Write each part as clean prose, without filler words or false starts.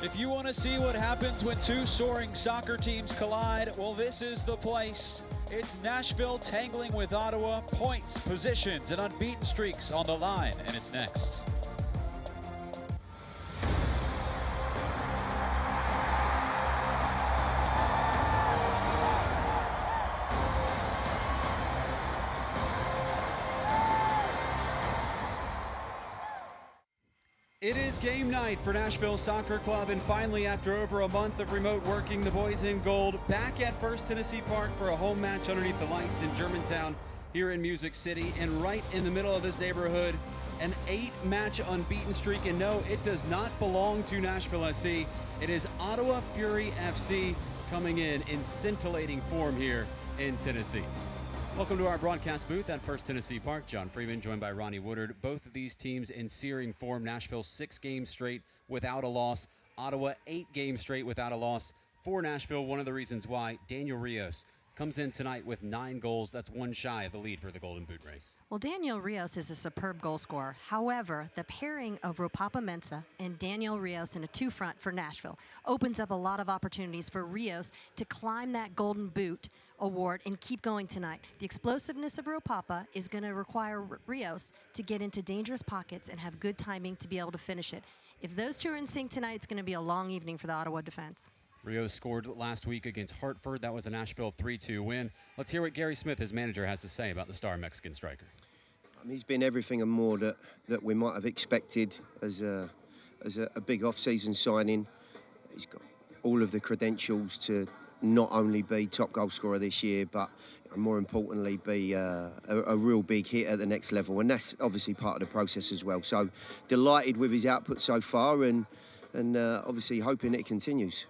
If you want to see what happens when two soaring soccer teams collide, well, this is the place. It's Nashville tangling with Ottawa, points, positions, and unbeaten streaks on the line, and it's next. It is game night for Nashville Soccer Club, and finally, after over a month of remote working, the boys in gold back at First Tennessee Park for a home match underneath the lights in Germantown here in Music City. And right in the middle of this neighborhood, an 8-match unbeaten streak. And no, it does not belong to Nashville SC. It is Ottawa Fury FC coming in scintillating form here in Tennessee. Welcome to our broadcast booth at First Tennessee Park. John Freeman joined by Ronnie Woodard. Both of these teams in searing form. Nashville 6 games straight without a loss. Ottawa 8 games straight without a loss. For Nashville, one of the reasons why Daniel Rios comes in tonight with 9 goals. That's one shy of the lead for the Golden Boot race. Well, Daniel Rios is a superb goal scorer. However, the pairing of Ropapa Mensah and Daniel Rios in a 2-front for Nashville opens up a lot of opportunities for Rios to climb that Golden Boot award and keep going tonight. The explosiveness of Ropapa is going to require Rios to get into dangerous pockets and have good timing to be able to finish it. If those two are in sync tonight, it's going to be a long evening for the Ottawa defense. Rios scored last week against Hartford. That was a Nashville 3-2 win. Let's hear what Gary Smith, his manager, has to say about the star Mexican striker. He's been everything and more that we might have expected as a big off-season signing. He's got all of the credentials to not only be top goal scorer this year, but more importantly be a real big hit at the next level, and that's obviously part of the process as well. So delighted with his output so far, and obviously hoping it continues.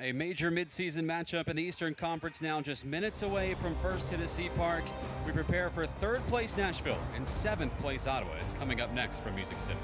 A major midseason matchup in the Eastern Conference now, just minutes away from First Tennessee Park. We prepare for 3rd place Nashville and 7th place Ottawa. It's coming up next from Music City.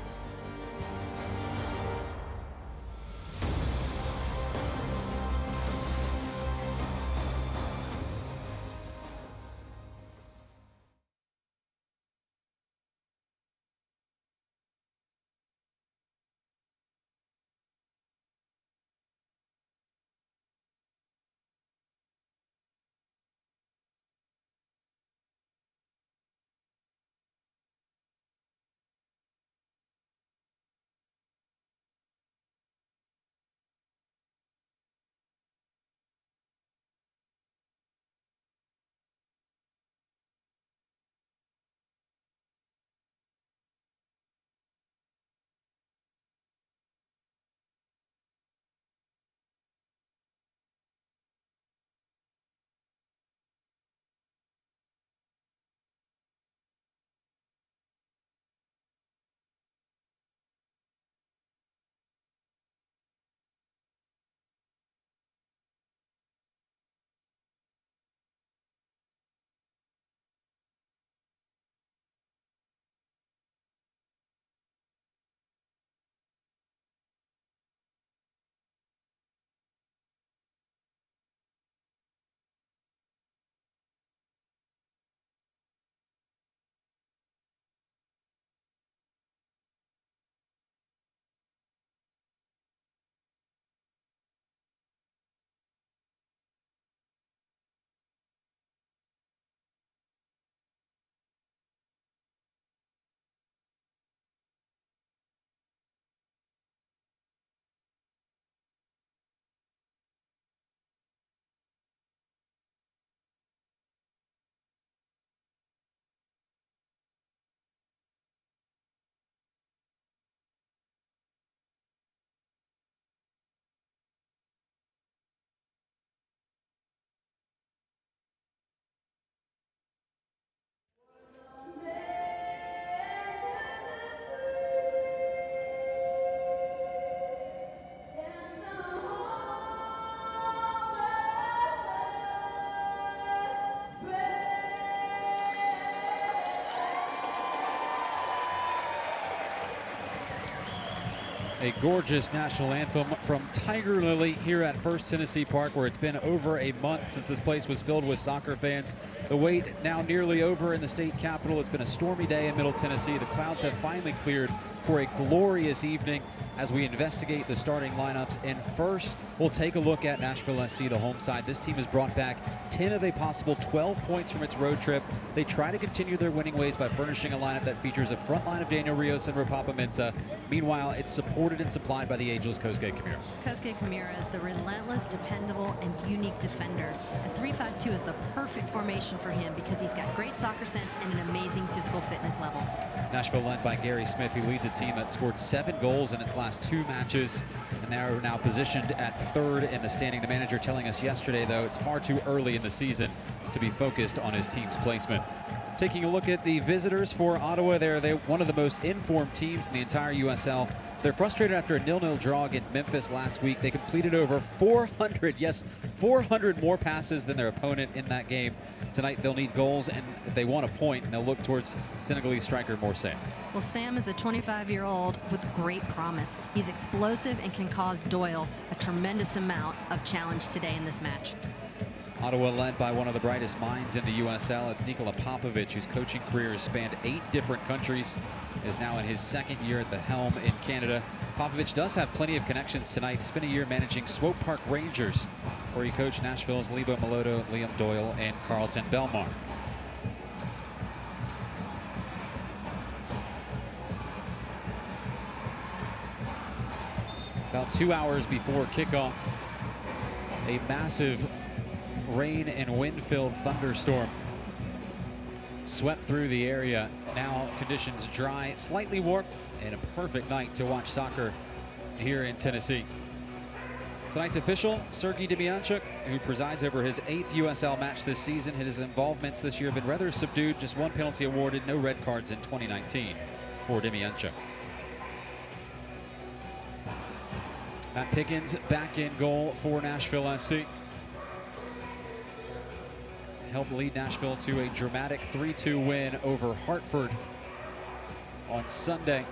A gorgeous national anthem from Tiger Lily here at First Tennessee Park, where it's been over a month since this place was filled with soccer fans. The wait now nearly over in the state capitol. It's been a stormy day in Middle Tennessee. The clouds have finally cleared for a glorious evening as we investigate the starting lineups. And first, we'll take a look at Nashville SC, the home side. This team has brought back 10 of a possible 12 points from its road trip. They try to continue their winning ways by furnishing a lineup that features a front line of Daniel Rios and Ropapa Mensah. Meanwhile, it's supported and supplied by the ageless Kosuke Kimura. Kosuke Kimura is the relentless, dependable, and unique defender. And 3-5-2 is the perfect formation for him because he's got great soccer sense and an amazing physical fitness level. Nashville led by Gary Smith, who leads a team that scored 7 goals in its last 2 matches, and they're now positioned at 3rd in the standing. The manager telling us yesterday, though, it's far too early in the season to be focused on his team's placement. Taking a look at the visitors for Ottawa, they're one of the most informed teams in the entire USL. They're frustrated after a 0-0 draw against Memphis last week. They completed over 400, yes, 400 more passes than their opponent in that game. Tonight they'll need goals, and if they want a point, and they'll look towards Senegalese striker Morsay. Well, Sam is the 25-year-old with great promise. He's explosive and can cause Doyle a tremendous amount of challenge today in this match. Ottawa led by one of the brightest minds in the USL. It's Nikola Popovic, whose coaching career has spanned 8 different countries, is now in his 2nd year at the helm in Canada. Popovic does have plenty of connections tonight. He spent a year managing Swope Park Rangers, where he coached Nashville's Lebo Maloto, Liam Doyle, and Carlton Belmar. About 2 hours before kickoff, a massive rain and wind-filled thunderstorm swept through the area. Now conditions dry, slightly warm, and a perfect night to watch soccer here in Tennessee. Tonight's official, Sergei Demianchuk, who presides over his 8th USL match this season. His involvements this year have been rather subdued, just 1 penalty awarded, no red cards in 2019 for Demianchuk. Matt Pickens back in goal for Nashville SC. Helped lead Nashville to a dramatic 3-2 win over Hartford on Sunday.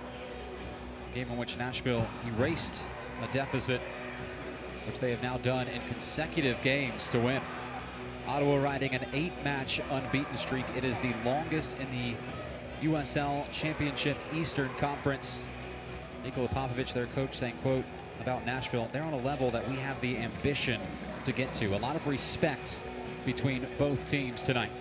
A game in which Nashville erased a deficit, which they have now done in consecutive games to win. Ottawa riding an 8-match unbeaten streak. It is the longest in the USL Championship Eastern Conference. Nikola Popovic, their coach, saying, quote, about Nashville, they're on a level that we have the ambition to get to. A lot of respect between both teams tonight.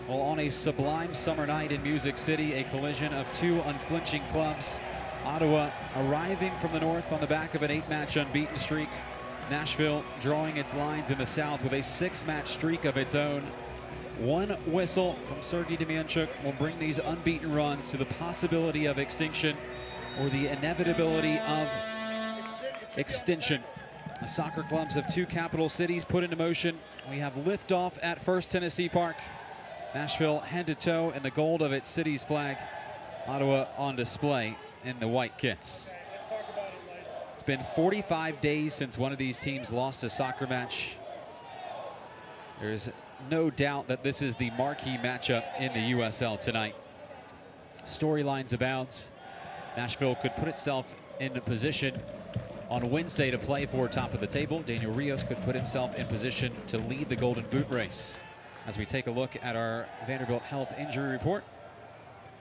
Well, on a sublime summer night in Music City, a collision of 2 unflinching clubs. Ottawa arriving from the north on the back of an 8-match unbeaten streak. Nashville drawing its lines in the south with a 6-match streak of its own. 1 whistle from Sergei Demianchuk will bring these unbeaten runs to the possibility of extinction or the inevitability of extinction. The soccer clubs of 2 capital cities put into motion. We have liftoff at First Tennessee Park. Nashville head to toe in the gold of its city's flag. Ottawa on display in the white kits. It's been 45 days since one of these teams lost a soccer match. There's no doubt that this is the marquee matchup in the USL tonight. Storylines abound. Nashville could put itself in a position on Wednesday to play for top of the table. Daniel Rios could put himself in position to lead the Golden Boot race. As we take a look at our Vanderbilt Health injury report,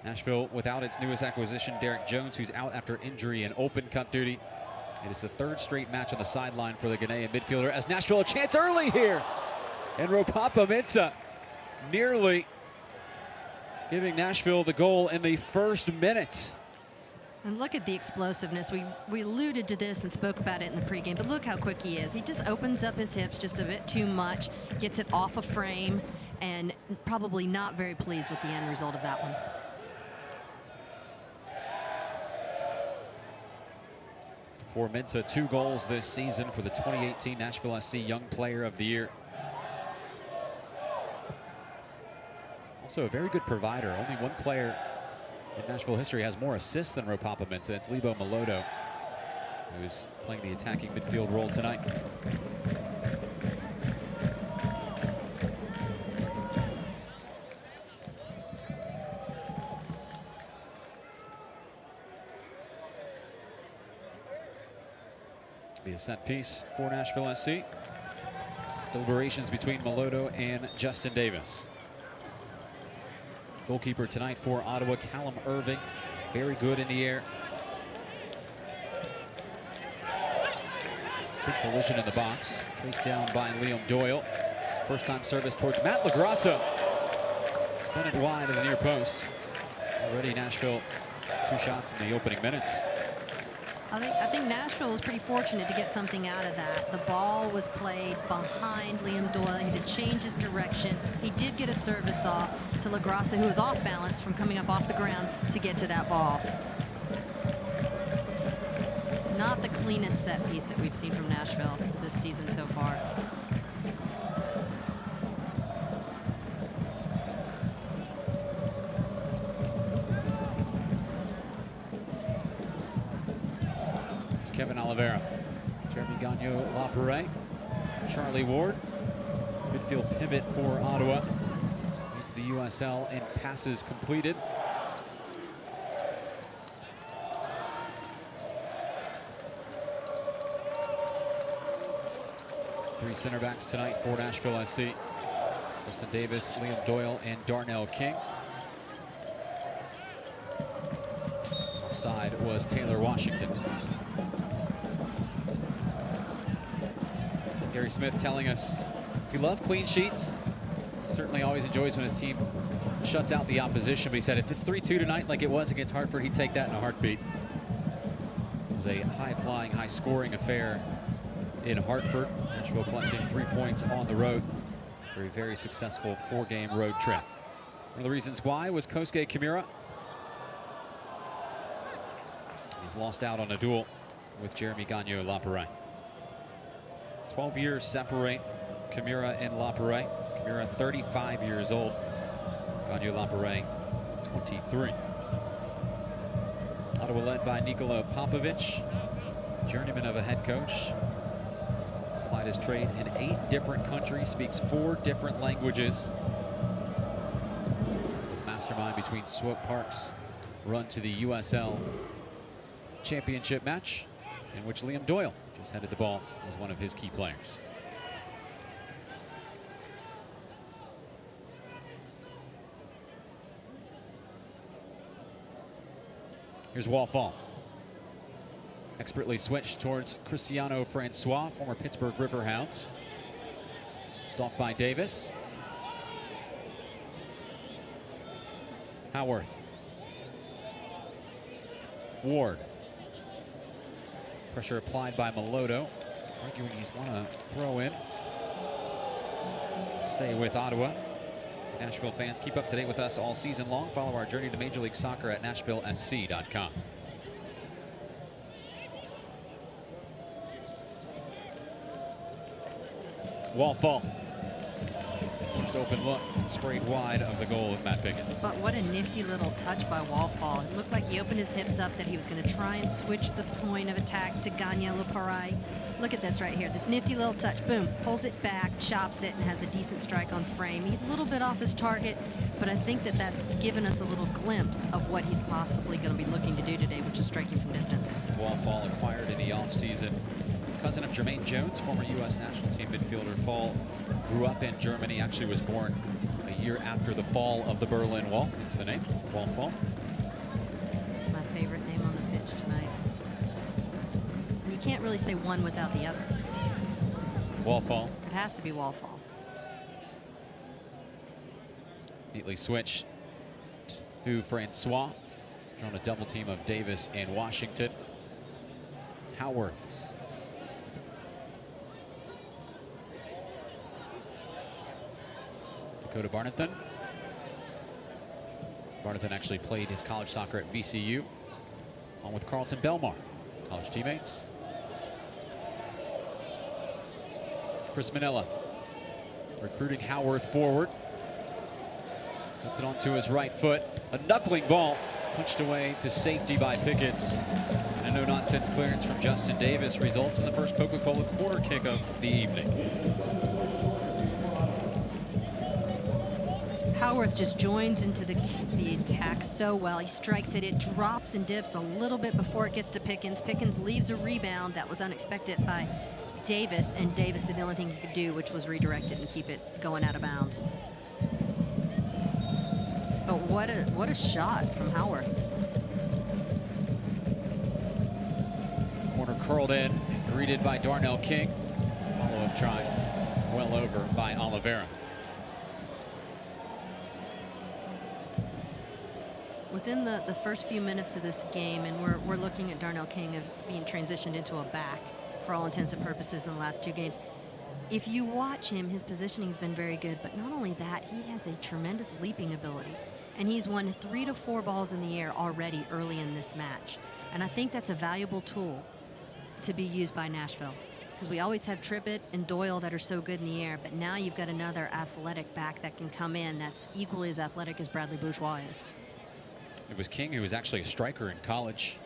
Nashville without its newest acquisition, Derek Jones, who's out after injury and open cut duty. It is the 3rd straight match on the sideline for the Ghanaian midfielder, as Nashville a chance early here. And Ropapa Mensah nearly giving Nashville the goal in the 1st minute. And look at the explosiveness. We alluded to this and spoke about it in the pregame, but look how quick he is. He just opens up his hips just a bit too much, gets it off a frame, and probably not very pleased with the end result of that one. For Mensah, 2 goals this season for the 2018 Nashville SC Young Player of the Year. Also a very good provider. Only 1 player in Nashville history has more assists than Ropapa Mensah. It's Lebo Maloto, who's playing the attacking midfield role tonight. Be a set piece for Nashville SC. Deliberations between Melodo and Justin Davis. Goalkeeper tonight for Ottawa, Callum Irving. Very good in the air. Big collision in the box. Traced down by Liam Doyle. First time service towards Matt LaGrassa. Spun it wide of the near post. Already Nashville 2 shots in the opening minutes. I think Nashville was pretty fortunate to get something out of that. The ball was played behind Liam Doyle. He had to change his direction. He did get a service off to LaGrassa, who was off balance from coming up off the ground to get to that ball. Not the cleanest set piece that we've seen from Nashville this season so far. Kevin Oliveira, Jeremy Gagnon-Laparet, Charlie Ward. Midfield pivot for Ottawa. Leads the USL in passes completed. Three center backs tonight for Nashville SC. Justin Davis, Liam Doyle, and Darnell King. Offside was Taylor Washington. Gary Smith telling us he loved clean sheets. Certainly always enjoys when his team shuts out the opposition, but he said if it's 3-2 tonight like it was against Hartford, he'd take that in a heartbeat. It was a high-flying, high-scoring affair in Hartford. Nashville collecting 3 points on the road for a very successful 4-game road trip. One of the reasons why was Kosuke Kimura. He's lost out on a duel with Jeremy Gagnon-Laparet. 12 years separate Kimura and Laparet. Kimura 35 years old. Gagnon-Laparet 23. Ottawa led by Nikola Popovic, journeyman of a head coach. He's applied his trade in 8 different countries, speaks 4 different languages. Was mastermind between Swope Park's run to the USL championship match, in which Liam Doyle just headed the ball, was one of his key players. Here's Wallfall. Expertly switched towards Cristiano Francois, former Pittsburgh Riverhounds. Stalked by Davis. Howarth. Ward. Pressure applied by Melodo. He's arguing he's want to throw in. Stay with Ottawa. Nashville fans, keep up to date with us all season long. Follow our journey to Major League Soccer at NashvilleSC.com. Wallfall. First open look, sprayed wide of the goal of Matt Pickens. But what a nifty little touch by Wallfall. It looked like he opened his hips up, that he was going to try and switch the point of attack to Gagnon-Laparet. Look at this right here. This nifty little touch. Boom. Pulls it back, chops it, and has a decent strike on frame. He's a little bit off his target, but I think that that's given us a little glimpse of what he's possibly going to be looking to do today, which is striking from distance. Wallfall acquired in the offseason. Cousin of Jermaine Jones, former U.S. national team midfielder. Fall grew up in Germany, actually was born a year after the fall of the Berlin Wall. It's the name, Wallfall. It's my favorite name on the pitch tonight. And you can't really say one without the other. Wallfall. It has to be Wallfall. Neatly switched to Francois. He's drawn a double team of Davis and Washington. Howarth. Dakota Barnathan. Barnathan actually played his college soccer at VCU, along with Carlton Belmar, college teammates. Chris Manella recruiting Howarth forward. Puts it onto his right foot. A knuckling ball punched away to safety by Pickens. And a no-nonsense clearance from Justin Davis results in the first Coca-Cola corner kick of the evening. Howarth just joins into the attack so well. He strikes it. It drops and dips a little bit before it gets to Pickens. Pickens leaves a rebound that was unexpected by Davis, and Davis did the only thing he could do, which was redirect it and keep it going out of bounds. But what a shot from Howarth. Corner curled in, greeted by Darnell King. Follow-up try well over by Oliveira. Within the first few minutes of this game, and we're looking at Darnell King as being transitioned into a back for all intents and purposes in the last 2 games. If you watch him, his positioning's been very good, but not only that, he has a tremendous leaping ability. And he's won 3 to 4 balls in the air already early in this match. And I think that's a valuable tool to be used by Nashville, because we always have Trippett and Doyle that are so good in the air, but now you've got another athletic back that can come in that's equally as athletic as Bradley Bourgeois is. It was King who was actually a striker in college.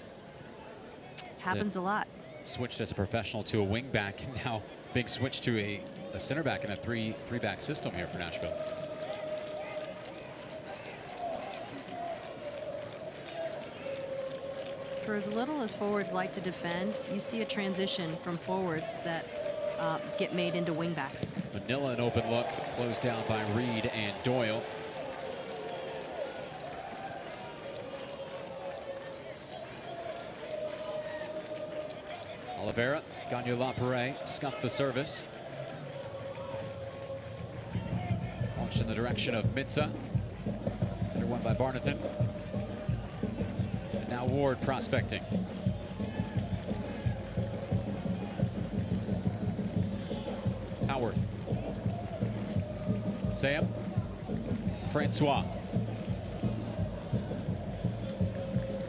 Happens a lot. Switched as a professional to a wing back, and now being switched to a center back in a three-back system here for Nashville. For as little as forwards like to defend, you see a transition from forwards that get made into wingbacks. Manila an open look, closed down by Reed and Doyle. Oliveira, Gagnon-Lapierre scuffed the service. Launched in the direction of Mitza. Under one by Barnathan. And now Ward prospecting. Howarth. Sam. Francois.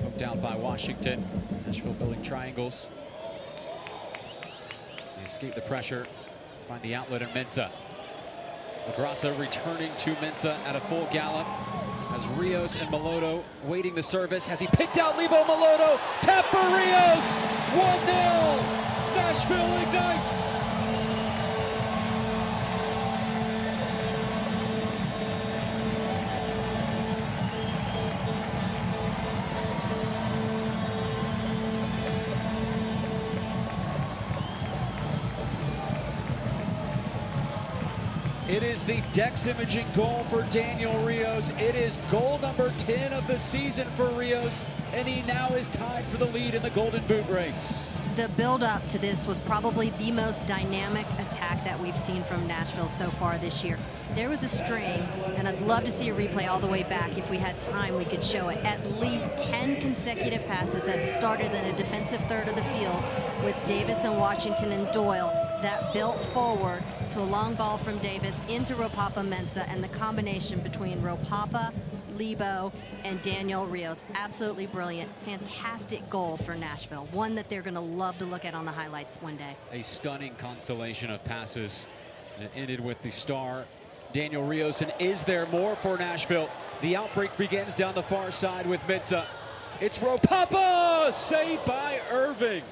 Hooked down by Washington. Nashville building triangles. Escape the pressure, find the outlet in Mensah. LaGrassa returning to Mensah at a full gallop as Rios and Meloto waiting the service. Has he picked out Lebo Meloto? Tap for Rios! 1-0! Nashville ignites! It is the Dex imaging goal for Daniel Rios. It is goal number 10 of the season for Rios, and he now is tied for the lead in the Golden Boot race. The build-up to this was probably the most dynamic attack that we've seen from Nashville so far this year. There was a string, and I'd love to see a replay all the way back. If we had time, we could show it. At least 10 consecutive passes that started in a defensive third of the field with Davis and Washington and Doyle that built forward to a long ball from Davis into Ropapa-Mensah, and the combination between Ropapa, Lebo, and Daniel Rios. Absolutely brilliant. Fantastic goal for Nashville. One that they're going to love to look at on the highlights one day. A stunning constellation of passes. And it ended with the star, Daniel Rios. And is there more for Nashville? The outbreak begins down the far side with Mensah. It's Ropapa! Saved by Irving.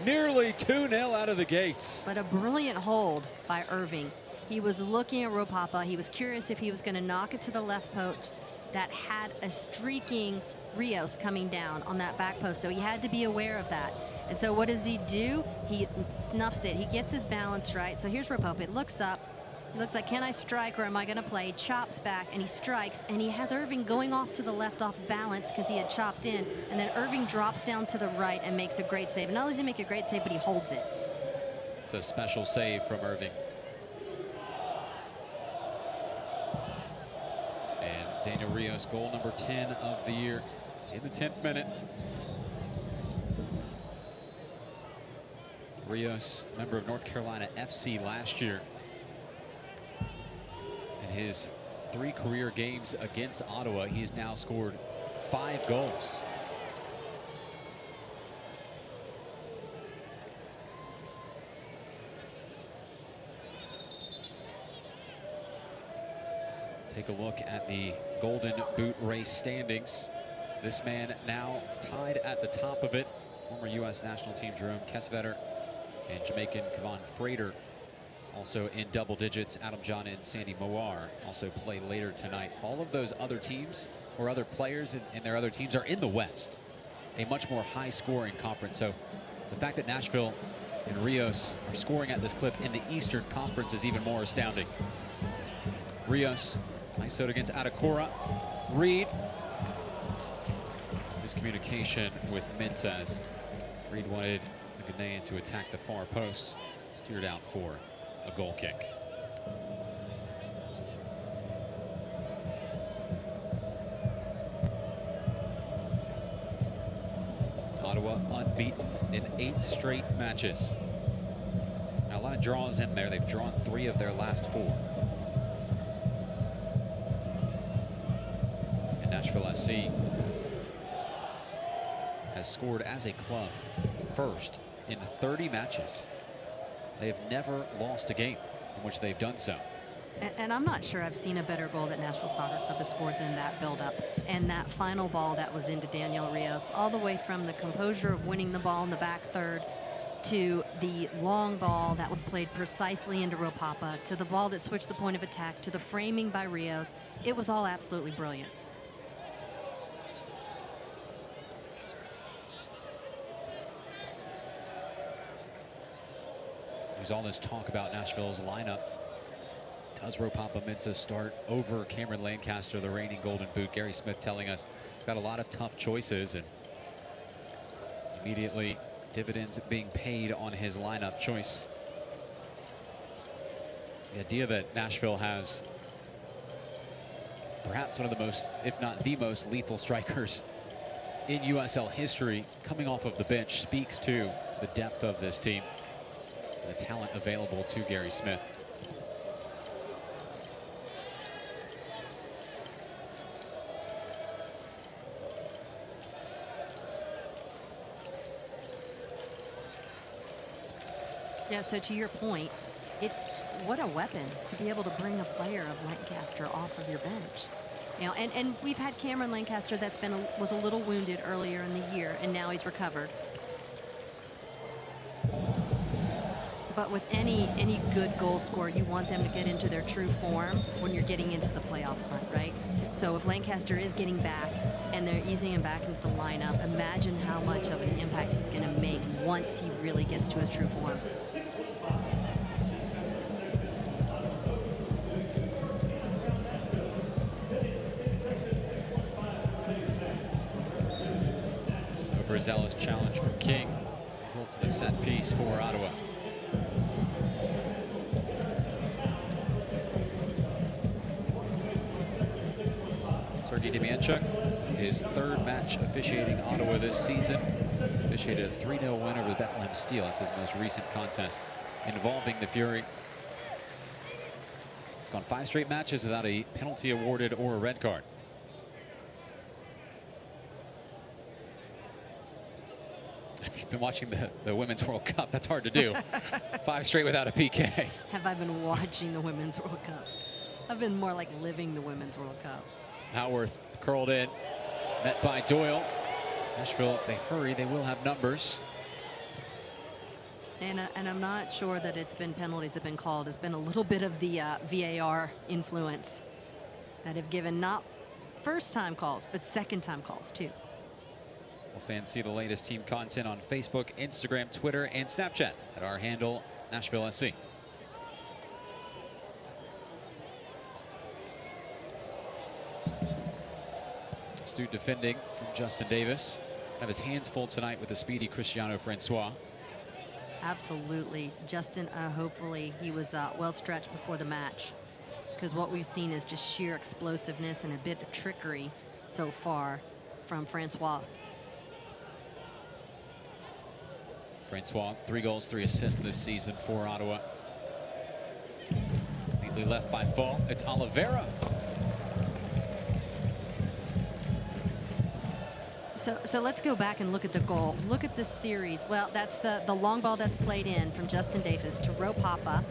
Nearly 2-0 out of the gates. But a brilliant hold by Irving. He was looking at Ropapa. He was curious if he was going to knock it to the left post that had a streaking Rios coming down on that back post. So he had to be aware of that. And so what does he do? He snuffs it. He gets his balance right. So here's Ropapa. It looks up. He looks like, can I strike or am I going to play? Chops back and he strikes, and he has Irving going off to the left off balance because he had chopped in, and then Irving drops down to the right and makes a great save. And not only does he make a great save, but he holds it. It's a special save from Irving. And Daniel Rios, goal number 10 of the year in the 10th minute. Rios, member of North Carolina FC last year. His 3 career games against Ottawa, he's now scored 5 goals. Take a look at the Golden Boot race standings. This man now tied at the top of it. Former U.S. national team Jerome Kessvetter and Jamaican Kevon Frater Also in double digits, Adam John and Sandy Moir also play later tonight. All of those other teams or other players in their other teams are in the West, a much more high-scoring conference. So the fact that Nashville and Rios are scoring at this clip in the Eastern Conference is even more astounding. Rios, nice out against Adekora. Reed. Miscommunication with Mensah. Reed wanted the Ghanaian to attack the far post. Steered out for a goal kick. Ottawa unbeaten in 8 straight matches. Now a lot of draws in there. They've drawn 3 of their last 4. And Nashville SC has scored as a club first in 30 matches. They have never lost a game in which they've done so. And I'm not sure I've seen a better goal that Nashville Soccer Club has scored than that build-up. And that final ball that was into Daniel Rios, all the way from the composure of winning the ball in the back third to the long ball that was played precisely into Ropapa, to the ball that switched the point of attack, to the framing by Rios. It was all absolutely brilliant. There's all this talk about Nashville's lineup. Does Ropapa Mensah start over Cameron Lancaster, the reigning Golden Boot? Gary Smith telling us he's got a lot of tough choices, and immediately dividends being paid on his lineup choice. The idea that Nashville has perhaps one of the most, if not the most, lethal strikers in USL history coming off of the bench speaks to the depth of this team, the talent available to Gary Smith. Yeah, so to your point, what a weapon to be able to bring a player of Lancaster off of your bench. You know, and we've had Cameron Lancaster that's was a little wounded earlier in the year, and now he's recovered. But with any good goal scorer, you want them to get into their true form when you're getting into the playoff hunt, right? So if Lancaster is getting back and they're easing him back into the lineup, imagine how much of an impact he's going to make once he really gets to his true form. Overzealous challenge from King results in a set piece for Ottawa. Sergei Demianchuk, his 3rd match officiating Ottawa this season. Officiated a 3-0 win over the Bethlehem Steel. That's his most recent contest involving the Fury. It's gone 5 straight matches without a penalty awarded or a red card. If you've been watching the Women's World Cup, that's hard to do. 5 straight without a PK. Have I been watching the Women's World Cup? I've been more like living the Women's World Cup. Howarth curled in, met by Doyle. Nashville, if they hurry, they will have numbers. And I'm not sure that it's been penalties have been called. It's been a little bit of the VAR influence that have given not first-time calls, but second-time calls, too. Well, fans see the latest team content on Facebook, Instagram, Twitter, and Snapchat at our handle, Nashville SC. Astute defending from Justin Davis. Have his hands full tonight with the speedy Cristiano Francois. Absolutely. Justin, hopefully he was well stretched before the match, because what we've seen is just sheer explosiveness and a bit of trickery so far from Francois. Francois, 3 goals, 3 assists this season for Ottawa. Neatly left by Fall. It's Oliveira. So let's go back and look at the goal. Look at this series. Well, that's the long ball that's played in from Justin Davis to Ropapa,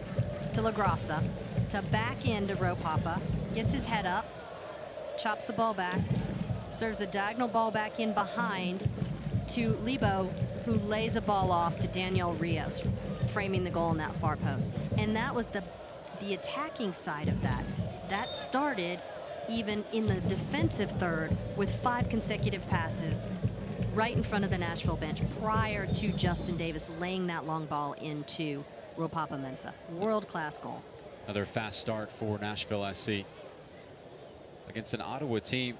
to LaGrassa, to back into Ropapa, gets his head up, chops the ball back, serves a diagonal ball back in behind to Lebo, who lays a ball off to Daniel Rios. framing the goal in that far post. And that was the attacking side of that. That started even in the defensive third with 5 consecutive passes right in front of the Nashville bench prior to Justin Davis laying that long ball into Ropapa-Mensah. World-class goal. Another fast start for Nashville SC against an Ottawa team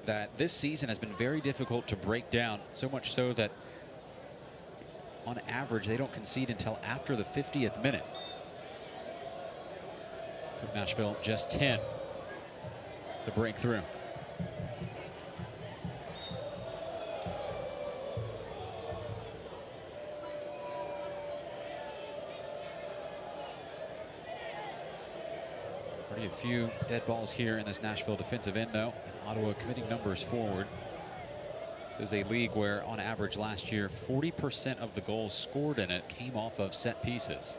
that this season has been very difficult to break down, so much so that on average they don't concede until after the 50th minute. Took Nashville just 10 to break through. Already a few dead balls here in this Nashville defensive end, though. And Ottawa committing numbers forward. This is a league where, on average last year, 40% of the goals scored in it came off of set pieces.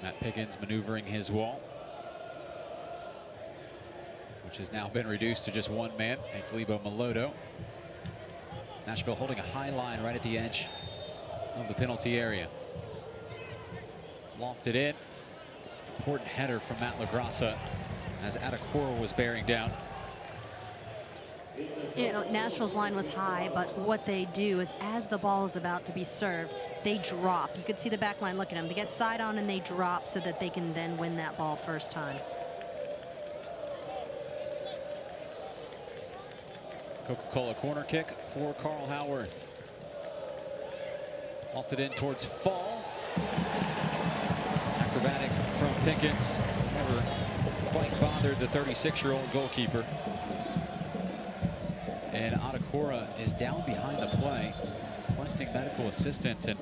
Matt Piggins maneuvering his wall, which has now been reduced to just 1 man. It's Lebo Melodo. Nashville holding a high line right at the edge of the penalty area. It's lofted in. Important header from Matt LaGrassa as Adekora was bearing down. You know, Nashville's line was high, but what they do is as the ball is about to be served, they drop. You could see the back line look at them. They get side on and they drop so that they can then win that ball first time. Coca-Cola corner kick for Carl Howarth. Lofted in towards Fall. Acrobatic from Pickens. Never quite bothered the 36-year-old goalkeeper. And Adekora is down behind the play, requesting medical assistance, and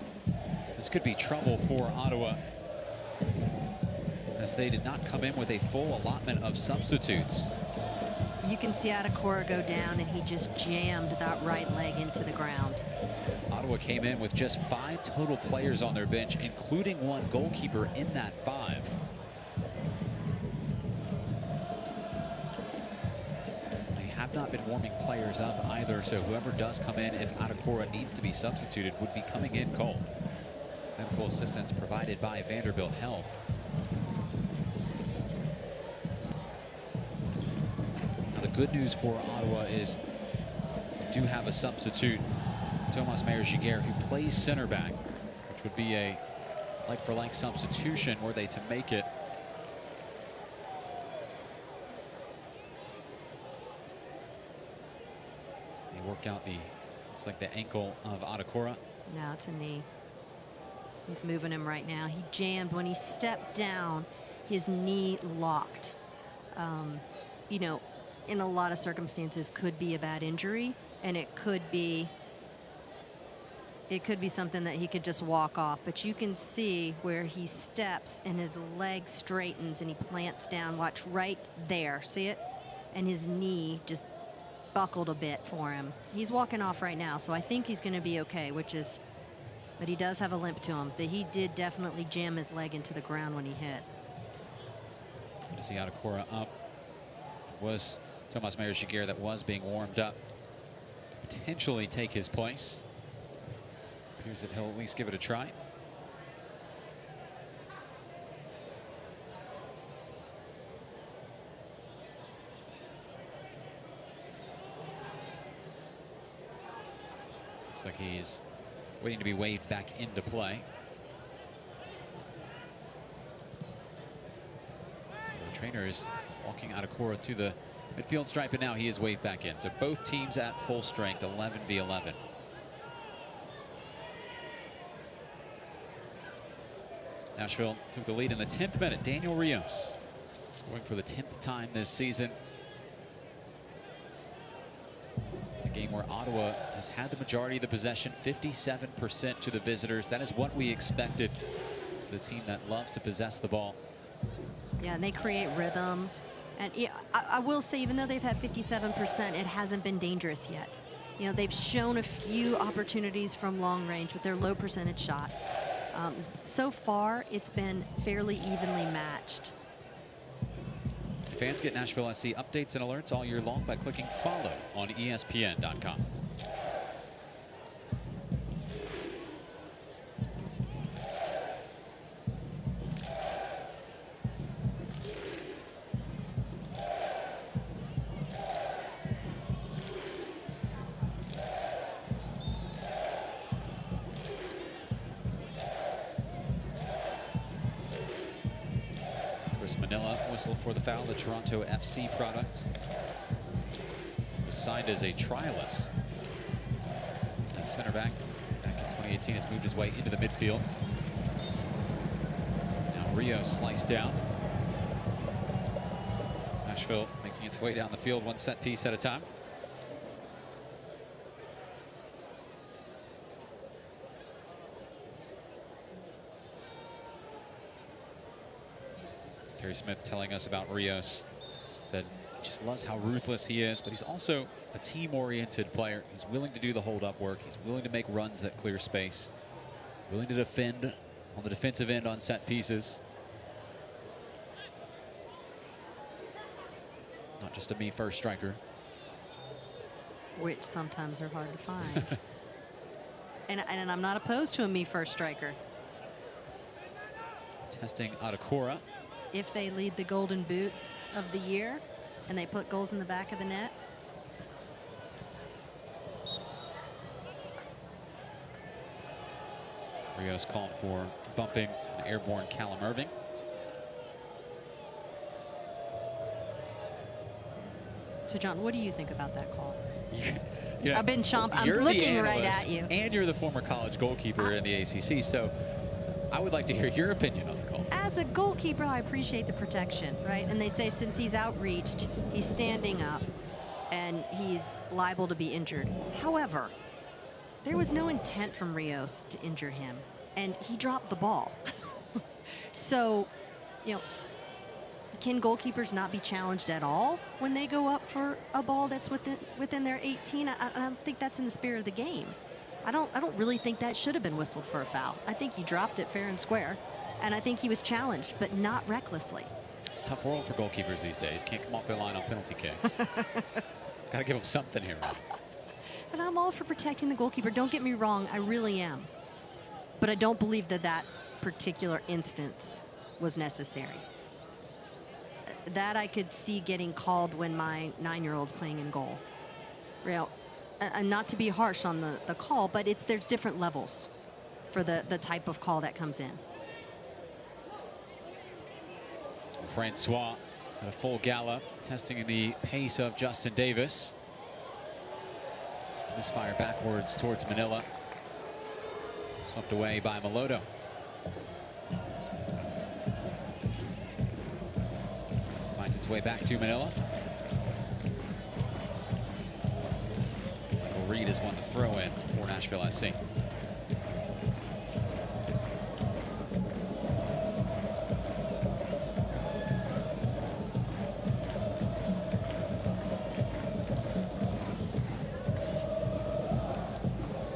this could be trouble for Ottawa as they did not come in with a full allotment of substitutes. You can see Adekora go down, and he just jammed that right leg into the ground. Ottawa came in with just 5 total players on their bench, including 1 goalkeeper in that 5. Not been warming players up either, so whoever does come in, if Adekora needs to be substituted, would be coming in cold. Medical assistance provided by Vanderbilt Health. Now the good news for Ottawa is they do have a substitute, Tomas Meyer-Giguère, who plays center back, which would be a like-for-like substitution were they to make it. Work out the, looks like the ankle of Adekora. No, it's a knee. He's moving him right now. He jammed when he stepped down, his knee locked. You know, in a lot of circumstances could be a bad injury, and it could be something that he could just walk off, but you can see where he steps and his leg straightens and he plants down. Watch right there, see it? And his knee just buckled a bit for him. He's walking off right now, so I think he's going to be okay, but he does have a limp to him. But he did definitely jam his leg into the ground when he hit. Good to see Adekora up. It was Tomas Meyer-Giguère that was being warmed up. Potentially take his place. Appears that he'll at least give it a try. Looks like he's waiting to be waved back into play. The trainer is walking Adekora to the midfield stripe, and now he is waved back in. So both teams at full strength, 11 v 11. Nashville took the lead in the 10th minute. Daniel Rios scoring for the 10th time this season. Game where Ottawa has had the majority of the possession, 57% to the visitors. That is what we expected. It's a team that loves to possess the ball. Yeah, and they create rhythm. And yeah, I will say, even though they've had 57%, it hasn't been dangerous yet. You know, they've shown a few opportunities from long range with their low percentage shots. So far, it's been fairly evenly matched. Fans get Nashville SC updates and alerts all year long by clicking follow on ESPN.com. Manila whistled for the foul, the Toronto FC product. Was signed as a trialist. As center back in 2018 has moved his way into the midfield. Now Rios sliced down. Nashville making its way down the field one set piece at a time. Terry Smith telling us about Rios. Said he just loves how ruthless he is, but he's also a team-oriented player. He's willing to do the hold-up work. He's willing to make runs that clear space. Willing to defend on the defensive end on set pieces. Not just a me-first striker. Which sometimes are hard to find. and I'm not opposed to a me-first striker. Testing Adekora. If they lead the Golden Boot of the year and they put goals in the back of the net. Rios called for bumping an airborne Callum Irving. So John, what do you think about that call? Yeah, I've been I'm looking right at you. And you're the former college goalkeeper in the ACC, so I would like to hear your opinion on the call. As a goalkeeper, I appreciate the protection, right? And they say since he's outreached, he's standing up and he's liable to be injured. However, there was no intent from Rios to injure him, and he dropped the ball. So, you know, can goalkeepers not be challenged at all when they go up for a ball that's within their 18? I don't think that's in the spirit of the game. I don't really think that should have been whistled for a foul. I think he dropped it fair and square, and I think he was challenged, but not recklessly. It's a tough world for goalkeepers these days. Can't come off their line on penalty kicks. Got to give them something here, man. And I'm all for protecting the goalkeeper. Don't get me wrong, I really am. But I don't believe that that particular instance was necessary. That I could see getting called when my 9-year-old's playing in goal. Real. And not to be harsh on the call, but there's different levels for the type of call that comes in. Francois at a full gallop, testing the pace of Justin Davis. Misfire backwards towards Manila. Swept away by Melodo. Finds its way back to Manila. Reed has won the throw-in for Nashville SC.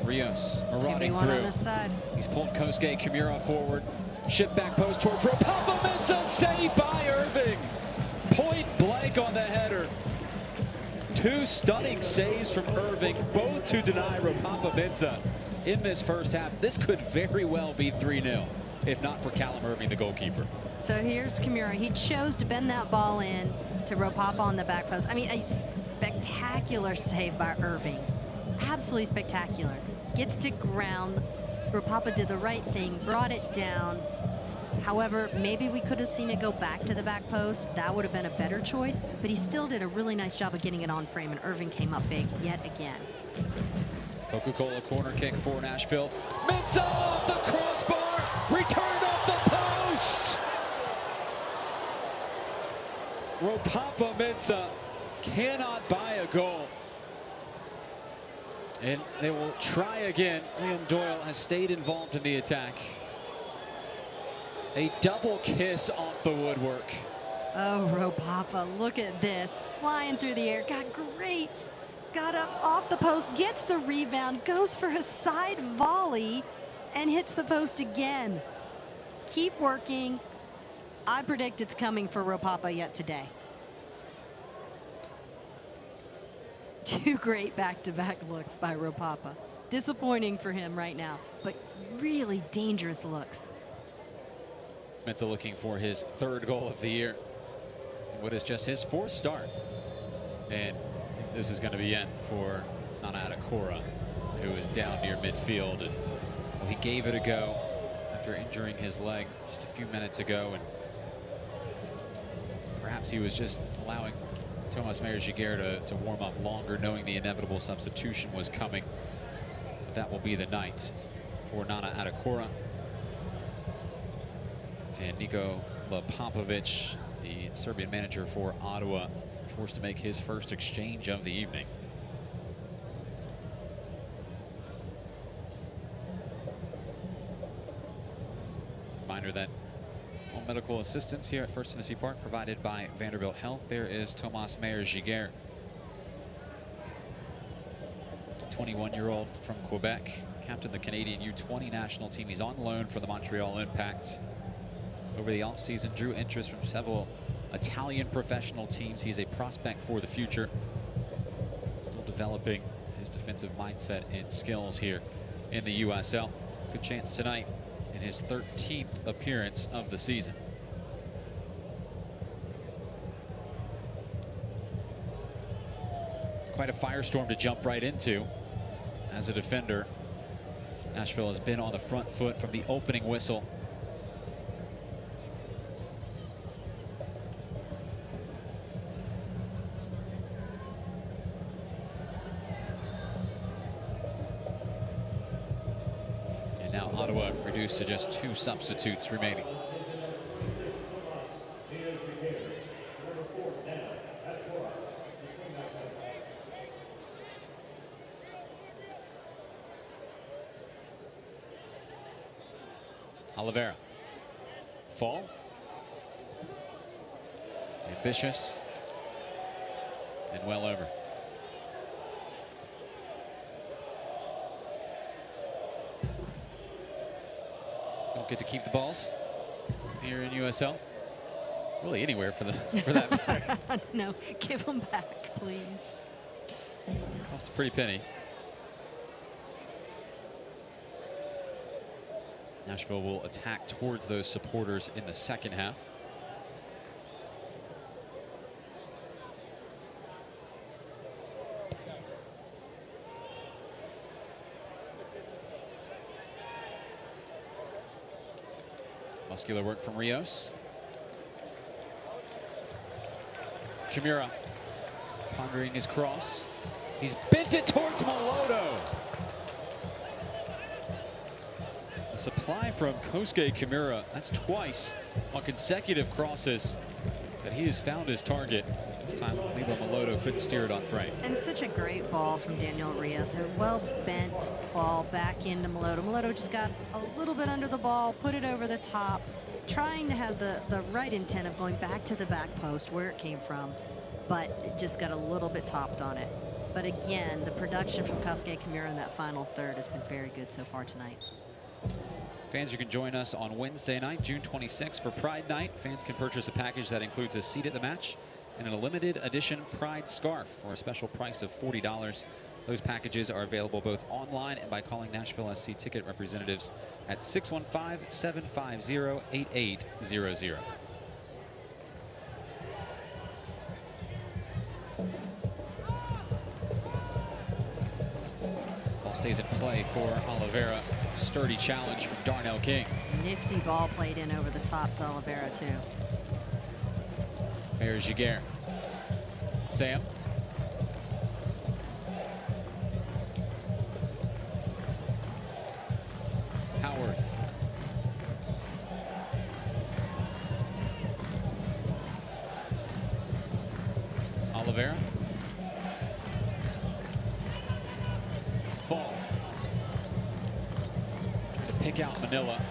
Rios marauding through. On this side. He's pulled Kosuke Kimura forward. Ship back post toward Ropapa-Mensah, saved by Irving. Point blank on the header. Two stunning saves from Irving, both to deny Ropapa-Mensah in this first half. This could very well be 3-0, if not for Callum Irving, the goalkeeper. So here's Kimura. He chose to bend that ball in to Ropapa on the back post. I mean, a spectacular save by Irving. Absolutely spectacular. Gets to ground. Ropapa did the right thing, brought it down. However, maybe we could have seen it go back to the back post. That would have been a better choice, but he still did a really nice job of getting it on frame, and Irving came up big yet again. Coca-Cola corner kick for Nashville. Mensah off the crossbar, returned off the post. Ropapa-Mensah cannot buy a goal. And they will try again. Liam Doyle has stayed involved in the attack. A double kiss off the woodwork. Oh, Ropapa, look at this. Flying through the air. Got great. Got up off the post, gets the rebound, goes for a side volley, and hits the post again. Keep working. I predict it's coming for Ropapa yet today. 2 great back-to-back looks by Ropapa. Disappointing for him right now, but really dangerous looks. Mensah looking for his 3rd goal of the year. What is just his 4th start. And this is going to be it for Nana Atakora, who is down near midfield. And well, he gave it a go after injuring his leg just a few minutes ago. And perhaps he was just allowing Thomas Meyer-Giguère to warm up longer, knowing the inevitable substitution was coming. But that will be the night for Nana Atakora. And Niko Lepopovic, the Serbian manager for Ottawa, forced to make his first exchange of the evening. Reminder that all medical assistance here at First Tennessee Park provided by Vanderbilt Health. There is Thomas Meyer-Giguère, 21-year-old from Quebec, captained the Canadian U20 national team. He's on loan for the Montreal Impact. Over the offseason, drew interest from several Italian professional teams. He's a prospect for the future. Still developing his defensive mindset and skills here in the USL. Good chance tonight in his 13th appearance of the season. Quite a firestorm to jump right into as a defender. Nashville has been on the front foot from the opening whistle. Ottawa reduced to just 2 substitutes remaining. Oliveira. Fall. Ambitious. And well over. Get to keep the balls here in USL. Really anywhere for that matter. No, give them back, please. Cost a pretty penny. Nashville will attack towards those supporters in the second half. Muscular work from Rios. Kimura pondering his cross. He's bent it towards Moloto. A supply from Kosuke Kimura. That's twice on consecutive crosses that he has found his target. This time, Lebo Moloto couldn't steer it on frame. And such a great ball from Daniel Rios. A well-bent ball back into Moloto. Moloto just got a little bit under the ball, put it over the top, trying to have the right intent of going back to the back post where it came from, but it just got a little bit topped on it. But again, the production from Kosuke Kimura in that final third has been very good so far tonight. Fans, you can join us on Wednesday night, June 26th for Pride Night. Fans can purchase a package that includes a seat at the match and a limited edition Pride scarf for a special price of $40. Those packages are available both online and by calling Nashville SC ticket representatives at 615-750-8800. Ball stays in play for Oliveira. Sturdy challenge from Darnell King. Nifty ball played in over the top to Oliveira too. Meyer-Giguère. Sam. Howarth. Oliveira. Fall. Trying to pick out Manila.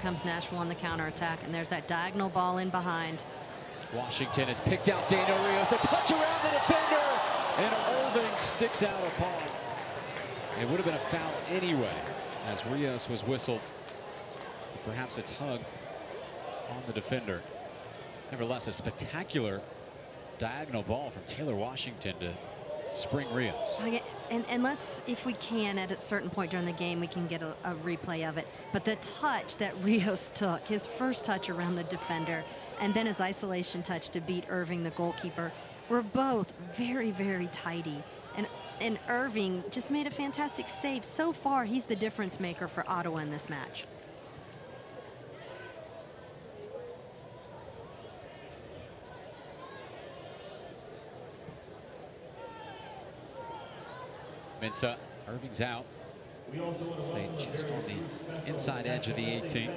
Comes Nashville on the counterattack, and there's that diagonal ball in behind. Washington has picked out Daniel Rios. A touch around the defender, and Irving sticks out a paw. It would have been a foul anyway, as Rios was whistled. Perhaps a tug on the defender. Nevertheless, a spectacular diagonal ball from Taylor Washington to spring Rios. And let's, if we can, at a certain point during the game, we can get a replay of it. But the touch that Rios took, his first touch around the defender, and then his isolation touch to beat Irving, the goalkeeper, were both very, very tidy. And Irving just made a fantastic save. So far, he's the difference maker for Ottawa in this match. Mensah, Irving's out. Stayed just on the inside edge of the 18.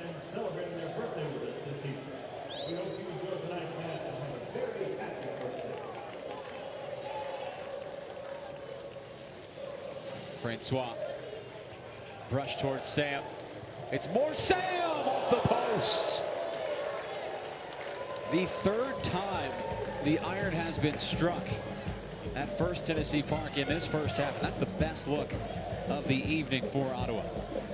Francois, brush towards Sam. It's more Sam off the post. The third time the iron has been struck at First Tennessee Park in this first half. And that's the best look of the evening for Ottawa.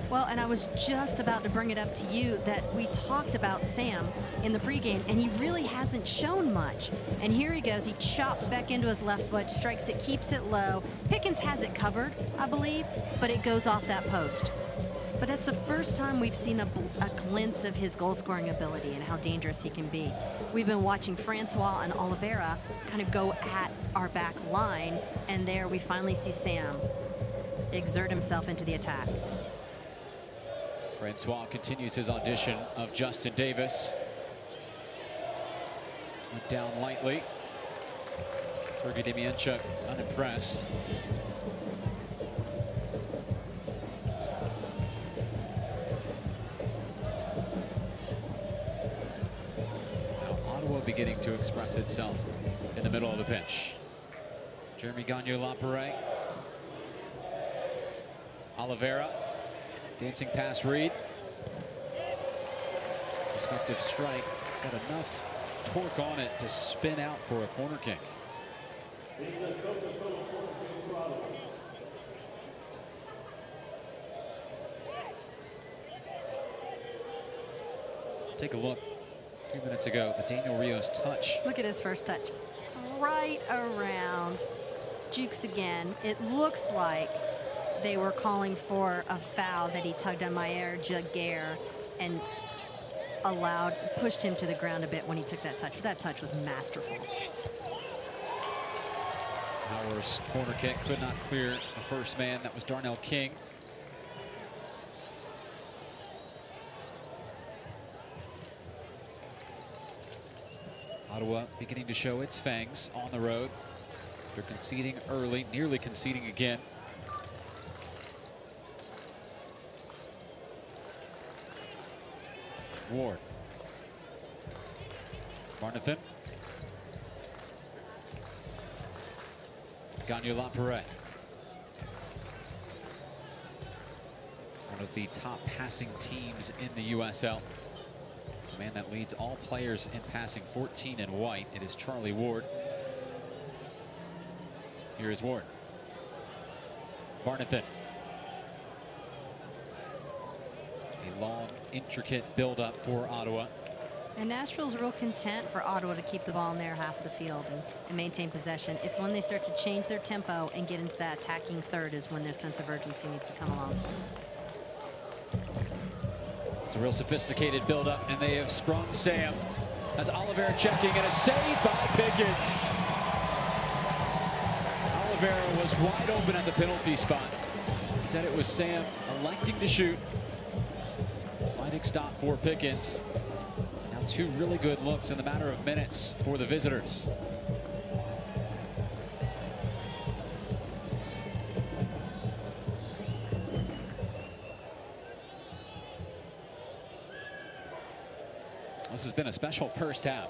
Well, and I was just about to bring it up to you that we talked about Sam in the pregame, and he really hasn't shown much. And here he goes. He chops back into his left foot, strikes it, keeps it low. Pickens has it covered, I believe, but it goes off that post. But it's the first time we've seen a glimpse of his goal-scoring ability and how dangerous he can be. We've been watching Francois and Oliveira kind of go at our back line, and there we finally see Sam exert himself into the attack. Francois continues his audition of Justin Davis. Went down lightly. Sergei Demianchuk unimpressed. Now Ottawa beginning to express itself in the middle of the pitch. Jeremy Gagnon-Laperret. Oliveira. Dancing past Reed. Respective strike. Got enough torque on it to spin out for a corner kick. Take a look a few minutes ago, the Daniel Rios touch. Look at his first touch. Right around. Jukes again. It looks like they were calling for a foul that he tugged on Mayer Jaguar and pushed him to the ground a bit when he took that touch. That touch was masterful. Howard's corner kick could not clear the first man. That was Darnell King. Ottawa beginning to show its fangs on the road. They're conceding early, nearly conceding again. Ward. Barnathan. Gagnon-Laperret. One of the top passing teams in the USL. The man that leads all players in passing, 14 in white. It is Charlie Ward. Here is Ward. Barnathan. A long, intricate build-up for Ottawa. And Nashville's real content for Ottawa to keep the ball in their half of the field and maintain possession. It's when they start to change their tempo and get into that attacking third is when their sense of urgency needs to come along. It's a real sophisticated build-up, and they have sprung Sam. As Oliveira checking, and a save by Pickens. Oliveira was wide open at the penalty spot. Instead, it was Sam electing to shoot. Sliding stop for Pickens. Now two really good looks in the matter of minutes for the visitors. This has been a special first half.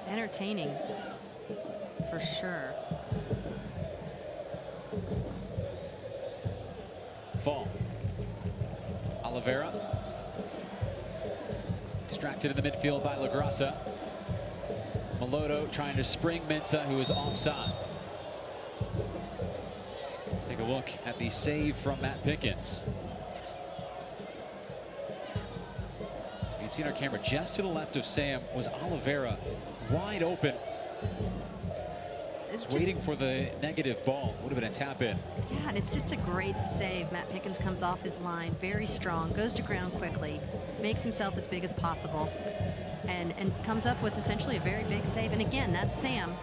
Entertaining, for sure. Fall. Oliveira. Extracted in the midfield by LaGrassa. Meloto trying to spring Mensah, who is offside. Take a look at the save from Matt Pickens. You can see on our camera, just to the left of Sam was Oliveira, wide open it's waiting for the negative ball. Would have been a tap in. Yeah, and it's just a great save. Matt Pickens comes off his line, very strong, goes to ground quickly, makes himself as big as possible, and comes up with essentially a very big save. And again, that's Sam.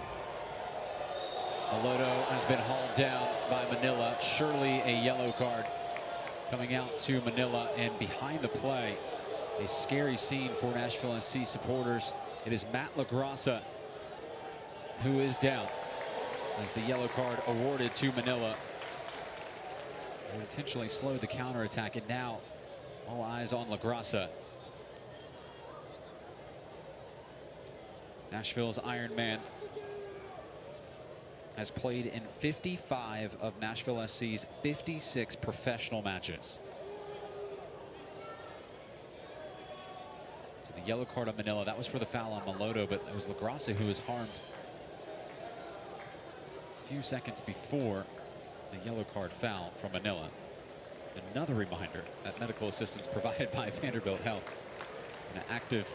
Maloto has been hauled down by Manila. Surely a yellow card coming out to Manila, and behind the play, a scary scene for Nashville SC supporters. It is Matt LaGrassa who is down as the yellow card awarded to Manila. It intentionally slowed the counterattack, and now all eyes on LaGrassa. Nashville's Iron Man has played in 55 of Nashville SC's 56 professional matches. So the yellow card on Manila, that was for the foul on Maloto, but it was LaGrassa who was harmed a few seconds before the yellow card foul from Manila. Another reminder that medical assistance provided by Vanderbilt Health. An active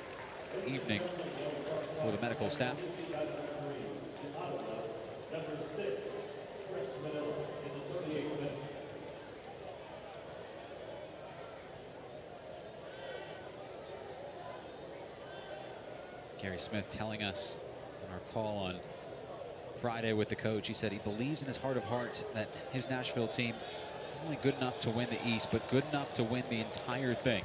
evening for the medical staff. Gary Smith telling us on our call on Friday with the coach, he said he believes in his heart of hearts that his Nashville team not only good enough to win the East, but good enough to win the entire thing.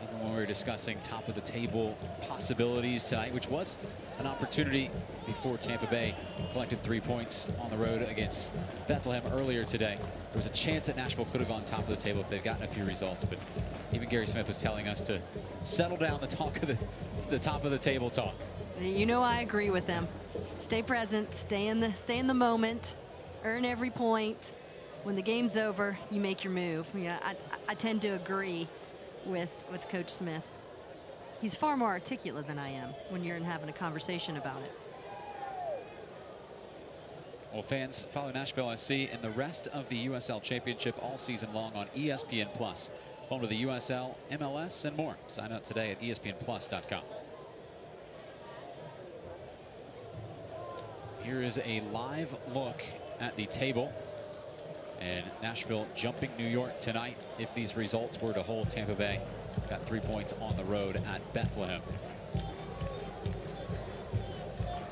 Even when we were discussing top of the table possibilities tonight, which was an opportunity before Tampa Bay collected 3 points on the road against Bethlehem earlier today. There was a chance that Nashville could have gone top of the table if they've gotten a few results, but even Gary Smith was telling us to settle down the talk of the top of the table talk. You know, I agree with them. Stay present, stay in the moment, earn every point. When the game's over, you make your move. Yeah, I tend to agree with Coach Smith. He's far more articulate than I am when you're having a conversation about it. Well, fans, follow Nashville SC and the rest of the USL Championship all season long on ESPN+. Home to the USL, MLS, and more. Sign up today at ESPNplus.com. Here is a live look at the table. And Nashville jumping New York tonight if these results were to hold. Tampa Bay got 3 points on the road at Bethlehem.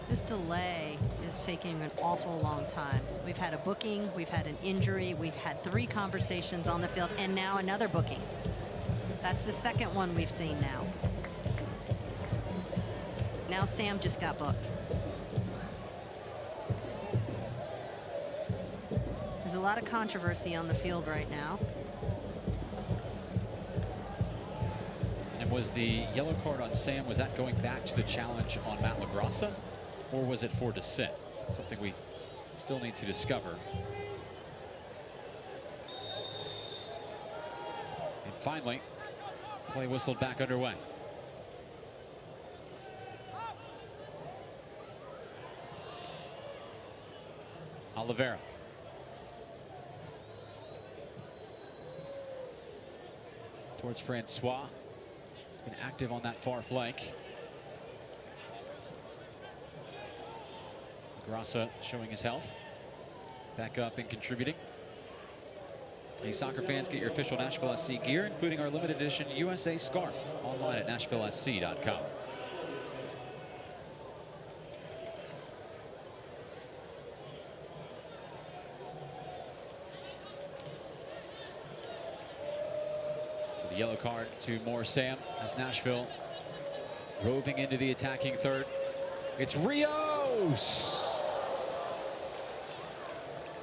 This delay is taking an awful long time. We've had a booking, we've had an injury, we've had 3 conversations on the field, and now another booking. That's the second one we've seen now. Now Sam just got booked. There's a lot of controversy on the field right now. And was the yellow card on Sam, was that going back to the challenge on Matt LaGrassa? Or was it for dissent? Something we still need to discover. And finally, play whistled back underway. Oliveira. Towards Francois. He's been active on that far flank. Grassa showing his health. Back up and contributing. Hey, soccer fans, get your official Nashville SC gear, including our limited edition USA scarf, online at NashvilleSC.com. So the yellow card to more Sam as Nashville roving into the attacking third. It's Rios.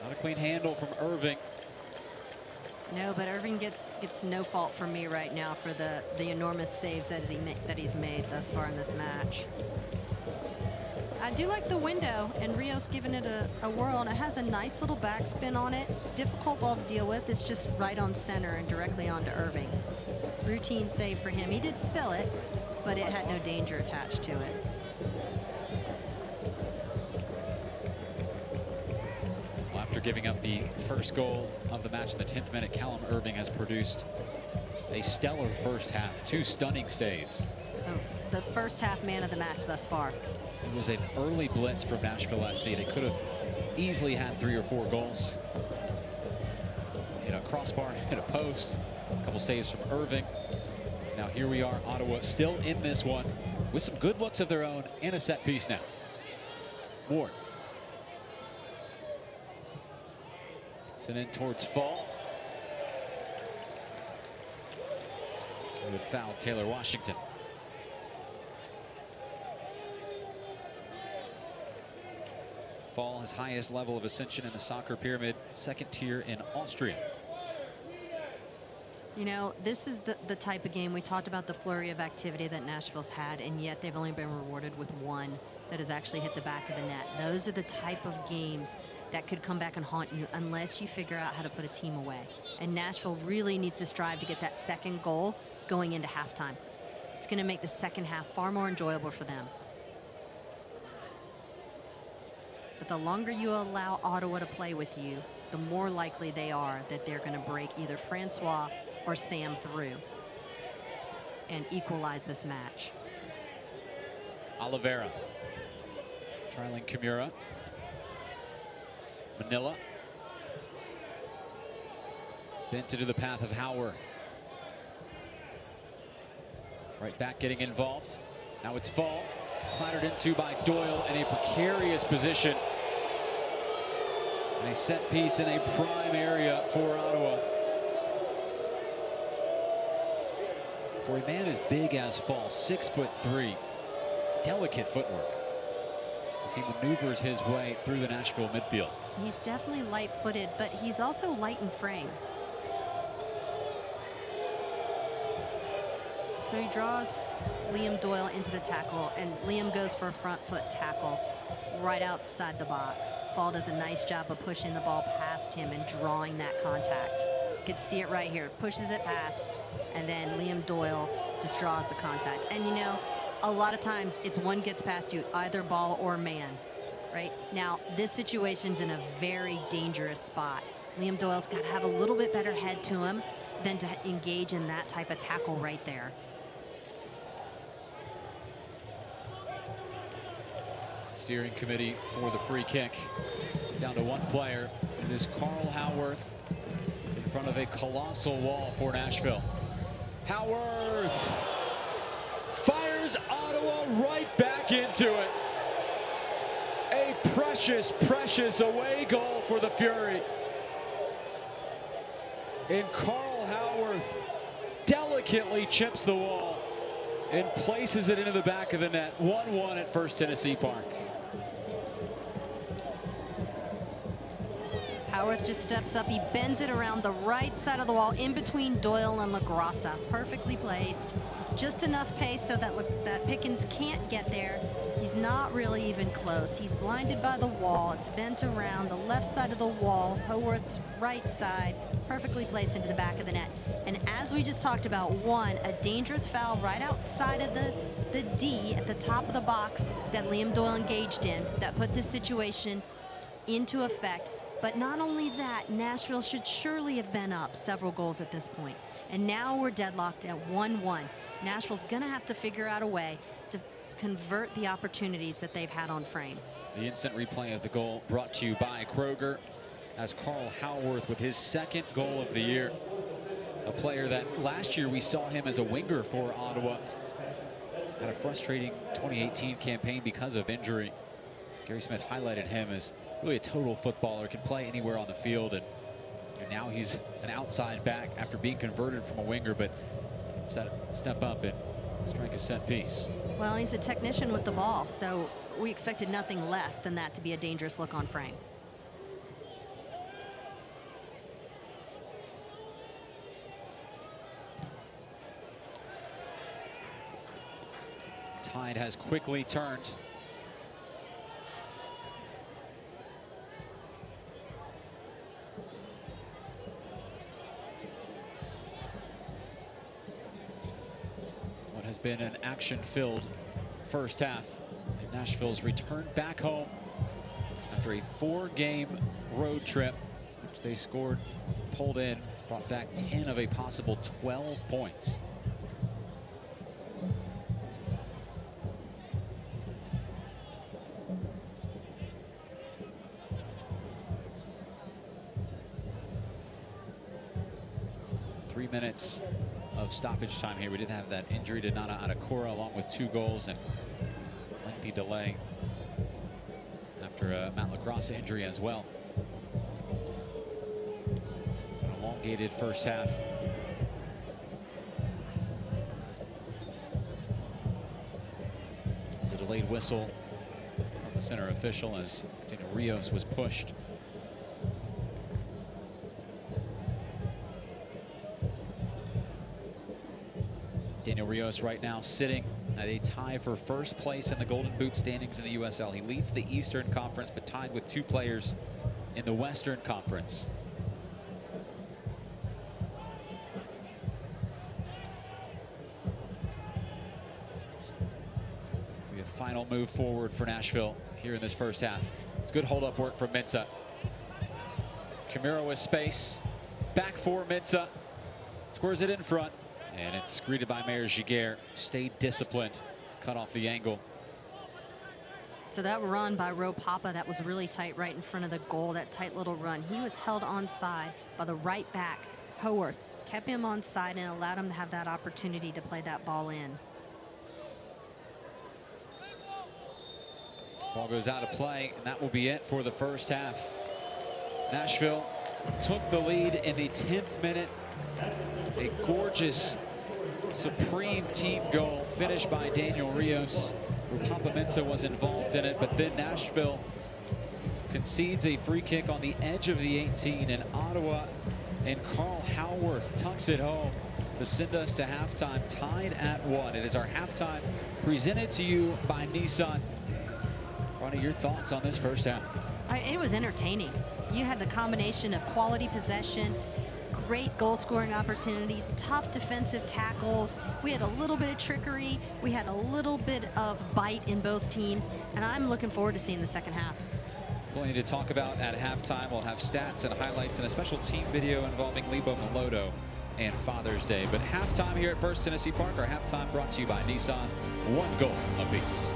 Not a clean handle from Irving. No, but Irving gets no fault from me right now for the enormous saves that he's made thus far in this match. I do like the window, and Rios giving it a whirl, and it has a nice little backspin on it. It's a difficult ball to deal with. It's just right on center and directly onto Irving. Routine save for him. He did spill it, but it had no danger attached to it. After giving up the first goal of the match in the 10th minute, Callum Irving has produced a stellar first half. 2 stunning saves. Oh, the first half man of the match thus far. It was an early blitz from Nashville SC. They could have easily had 3 or 4 goals. Hit a crossbar, hit a post, a couple saves from Irving. Now here we are, Ottawa still in this one with some good looks of their own and a set piece now. Ward. Sent in towards Fall. Who would foul Taylor Washington. Fall, his highest level of ascension in the soccer pyramid, 2nd tier in Austria. You know, this is the type of game, we talked about the flurry of activity that Nashville's had, and yet they've only been rewarded with one that has actually hit the back of the net. Those are the type of games that could come back and haunt you unless you figure out how to put a team away. And Nashville really needs to strive to get that second goal going into halftime. It's going to make the second half far more enjoyable for them. But the longer you allow Ottawa to play with you, the more likely they are that they're going to break either Francois or Sam through and equalize this match. Oliveira trialing Kimura. Manila bent into the path of Howarth. Right back getting involved. Now it's Fall, clattered into by Doyle in a precarious position. And a set piece in a prime area for Ottawa. For a man as big as Fall, 6'3", delicate footwork as he maneuvers his way through the Nashville midfield. He's definitely light-footed, but he's also light in frame. So he draws Liam Doyle into the tackle, and Liam goes for a front foot tackle right outside the box. Fall does a nice job of pushing the ball past him and drawing that contact. You could see it right here. Pushes it past, and then Liam Doyle just draws the contact. And you know, a lot of times it's one gets past you, either ball or man. Right now, this situation's in a very dangerous spot. Liam Doyle's got to have a little bit better head to him than to engage in that type of tackle right there. Steering committee for the free kick. Down to one player. It is Carl Howarth in front of a colossal wall for Nashville. Howarth fires Ottawa right back into it. A precious, precious away goal for the Fury. And Carl Howarth delicately chips the wall and places it into the back of the net. 1-1 at First Tennessee Park. Howarth just steps up. He bends it around the right side of the wall in between Doyle and LaGrassa. Perfectly placed. Just enough pace so that Pickens can't get there. He's not really even close. He's blinded by the wall. It's bent around the left side of the wall. Howarth's right side. Perfectly placed into the back of the net. And as we just talked about, a dangerous foul right outside of the D at the top of the box that Liam Doyle engaged in that put this situation into effect. But not only that, Nashville should surely have been up several goals at this point. And now we're deadlocked at 1-1. Nashville's going to have to figure out a way to convert the opportunities that they've had on frame. The instant replay of the goal brought to you by Kroger, as Carl Howarth with his 2nd goal of the year. A player that last year we saw him as a winger for Ottawa. Had a frustrating 2018 campaign because of injury. Gary Smith highlighted him as really a total footballer, can play anywhere on the field, and now he's an outside back after being converted from a winger, but step up and strike a set piece. Well, he's a technician with the ball, so we expected nothing less than that to be a dangerous look on frame. Tide has quickly turned. What has been an action-filled first half. And Nashville's returned back home after a 4-game road trip, which they scored, pulled in, brought back 10 of a possible 12 points. 3 minutes of stoppage time here. We did have that injury to Nana Adekora along with 2 goals and lengthy delay after a Matt Lacrosse injury as well. It's an elongated first half. There's a delayed whistle from the center official as Daniel Rios was pushed. Daniel Rios right now sitting at a tie for first place in the Golden Boot standings in the USL. He leads the Eastern Conference, but tied with 2 players in the Western Conference. We have final move forward for Nashville here in this first half. It's good hold-up work from Mintza. Kimura with space. Back for Mintza. Squares it in front. And it's greeted by Mayor Giguère. Stayed disciplined, cut off the angle. So that run by Ropapa, that was really tight right in front of the goal, that tight little run. He was held onside by the right back, Howarth. Kept him onside and allowed him to have that opportunity to play that ball in. Ball goes out of play, and that will be it for the first half. Nashville took the lead in the 10th minute. A gorgeous, supreme team goal finished by Daniel Rios. Ropapa Mintza was involved in it, but then Nashville concedes a free kick on the edge of the 18, and Ottawa and Carl Howarth tucks it home to send us to halftime, tied at 1. It is our halftime presented to you by Nissan. Ronnie, your thoughts on this first half? It was entertaining. You had the combination of quality possession, great goal scoring opportunities, tough defensive tackles. We had a little bit of trickery. We had a little bit of bite in both teams, and I'm looking forward to seeing the second half. Plenty to talk about at halftime. We'll have stats and highlights and a special team video involving Lebo Maloto and Father's Day. But halftime here at First Tennessee Park, our halftime brought to you by Nissan. 1 goal apiece.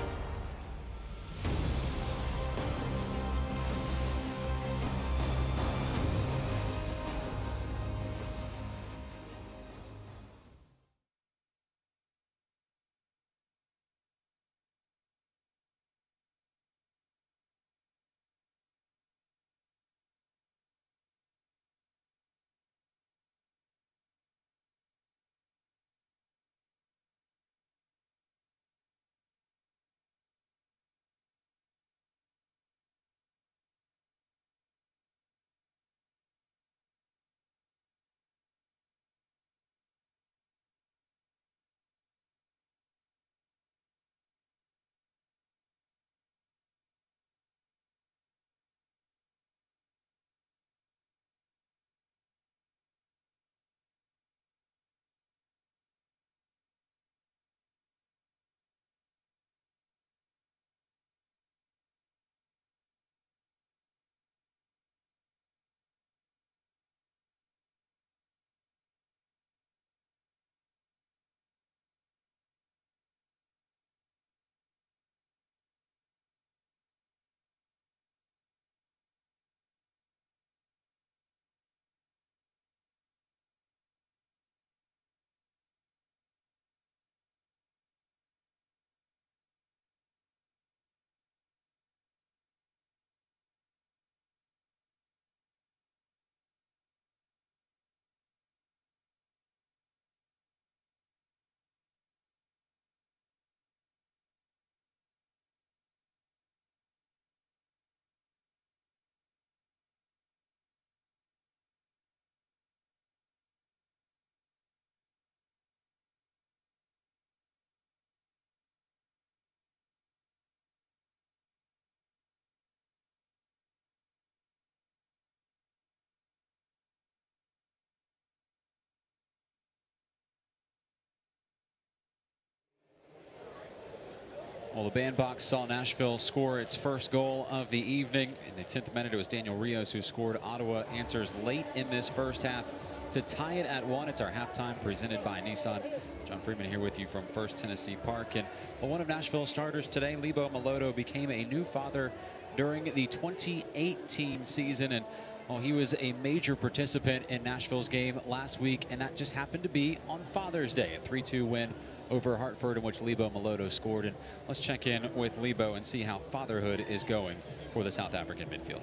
Well, the bandbox saw Nashville score its first goal of the evening. In the 10th minute, it was Daniel Rios who scored. Ottawa answers late in this first half to tie it at 1. It's our halftime presented by Nissan. John Freeman here with you from First Tennessee Park. And well, one of Nashville's starters today, Lebo Maloto, became a new father during the 2018 season. And Well, he was a major participant in Nashville's game last week, and that just happened to be on Father's Day, a 3-2 win over Hartford in which Lebo Maloto scored. And let's check in with Lebo and see how fatherhood is going for the South African midfielder.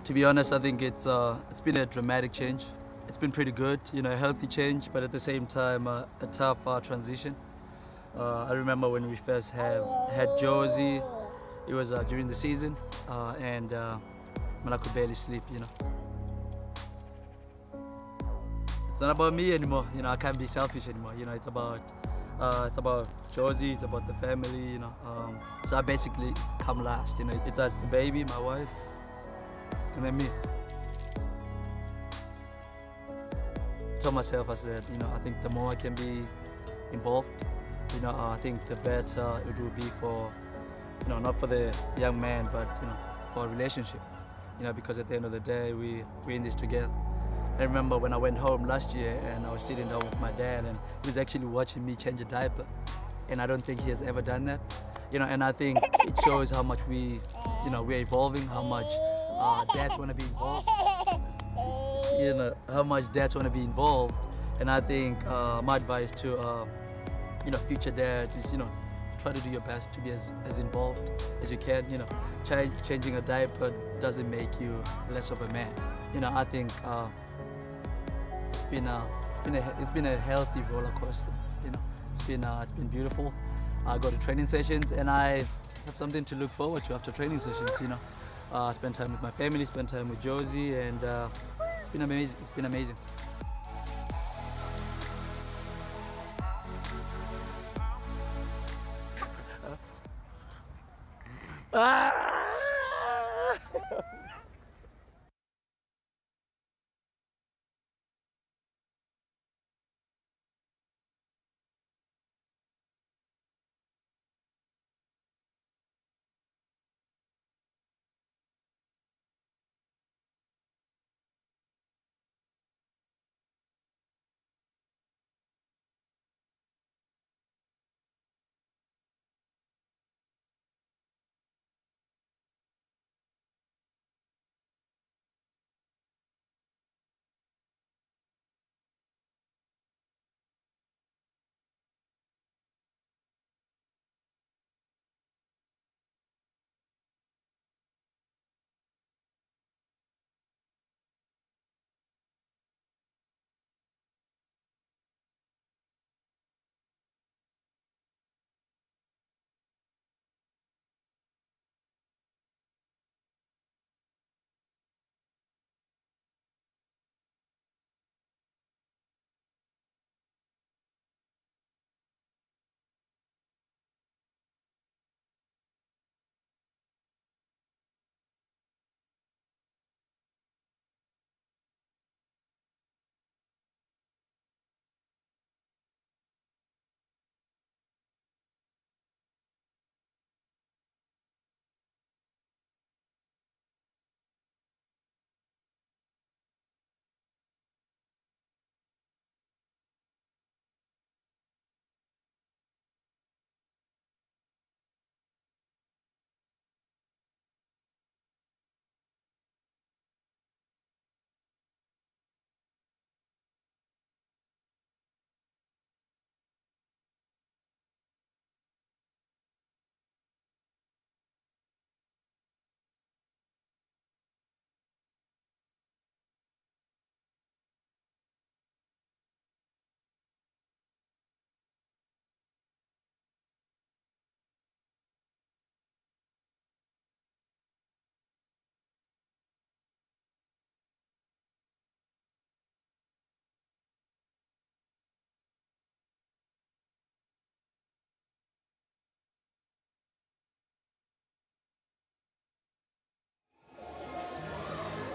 To be honest, I think it's been a dramatic change. It's been pretty good, you know, a healthy change, but at the same time, a tough transition. I remember when we first had Josie, it was during the season, and when I could barely sleep, you know. It's not about me anymore, you know, I can't be selfish anymore, you know, it's about Josie, it's about the family, you know. So I basically come last, you know, it's us, the baby, my wife, and then me. I told myself, I said, you know, I think the more I can be involved, you know, I think the better it will be for, you know, not for the young man, but, you know, for a relationship, you know, because at the end of the day, we're in this together. I remember when I went home last year and I was sitting down with my dad and he was actually watching me change a diaper, and I don't think he has ever done that, you know, and I think it shows how much we're evolving, how much dads want to be involved, you know, how much dads want to be involved. And I think my advice to, you know, future dads is, you know, try to do your best to be as involved as you can. You know, changing a diaper doesn't make you less of a man. You know, I think it's been a healthy roller coaster. You know, it's been beautiful. I go to training sessions and I have something to look forward to after training sessions. You know, spend time with my family, spend time with Josie, and it's been amazing. It's been amazing.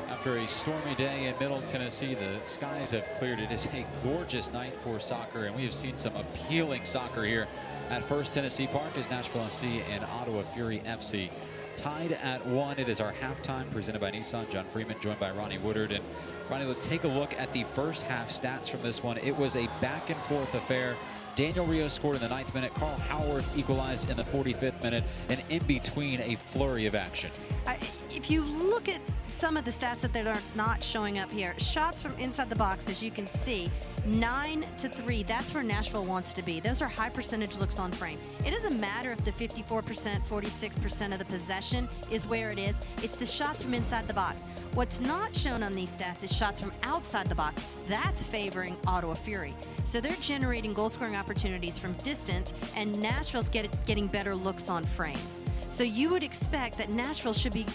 After a stormy day in Middle Tennessee, the skies have cleared. It is a gorgeous night for soccer, and we have seen some appealing soccer here at First Tennessee Park as Nashville SC and Ottawa Fury FC tied at 1. It is our halftime presented by Nissan. John Freeman joined by Ronnie Woodard. And Ronnie, let's take a look at the first half stats from this one. It was a back and forth affair Daniel Rios scored in the 9th minute. Carl Howarth equalized in the 45th minute, and in between, a flurry of action. If you look at some of the stats that are not showing up here, shots from inside the box, as you can see, 9-3. That's where Nashville wants to be. Those are high percentage looks on frame. It doesn't matter if the 54%, 46% of the possession is where it is. It's the shots from inside the box. What's not shown on these stats is shots from outside the box. That's favoring Ottawa Fury. So they're generating goal-scoring opportunities from distance, and Nashville's getting better looks on frame. So you would expect that Nashville should be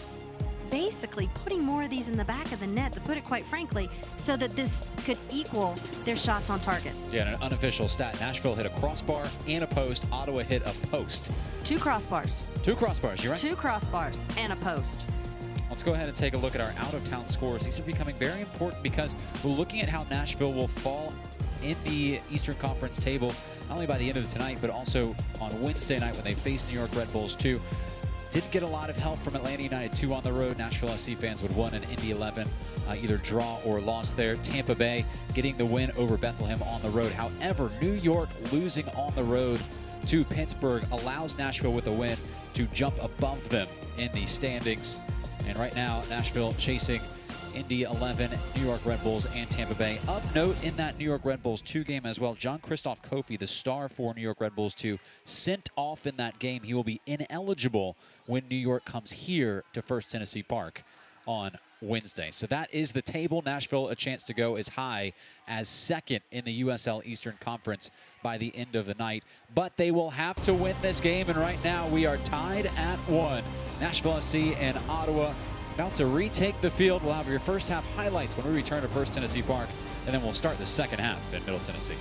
basically putting more of these in the back of the net, to put it quite frankly, so that this could equal their shots on target. Yeah, and an unofficial stat, Nashville hit a crossbar and a post. Ottawa hit a post. 2 crossbars. 2 crossbars, you're right. 2 crossbars and a post. Let's go ahead and take a look at our out-of-town scores. These are becoming very important because we're looking at how Nashville will fall in the Eastern Conference table, not only by the end of tonight, but also on Wednesday night when they face New York Red Bulls 2. Didn't get a lot of help from Atlanta United 2 on the road. Nashville SC fans would won, and Indy 11 either draw or lost there. Tampa Bay getting the win over Bethlehem on the road. However, New York losing on the road to Pittsburgh allows Nashville with a win to jump above them in the standings. And right now, Nashville chasing Indy 11, New York Red Bulls, and Tampa Bay. Of note in that New York Red Bulls 2 game as well, John Christoph Kofi, the star for New York Red Bulls 2, sent off in that game. He will be ineligible when New York comes here to First Tennessee Park on Wednesday. So that is the table. Nashville a chance to go as high as 2nd in the USL Eastern Conference by the end of the night. But they will have to win this game, and right now we are tied at 1. Nashville SC and Ottawa about to retake the field. We'll have your first half highlights when we return to First Tennessee Park, and then we'll start the second half in Middle Tennessee.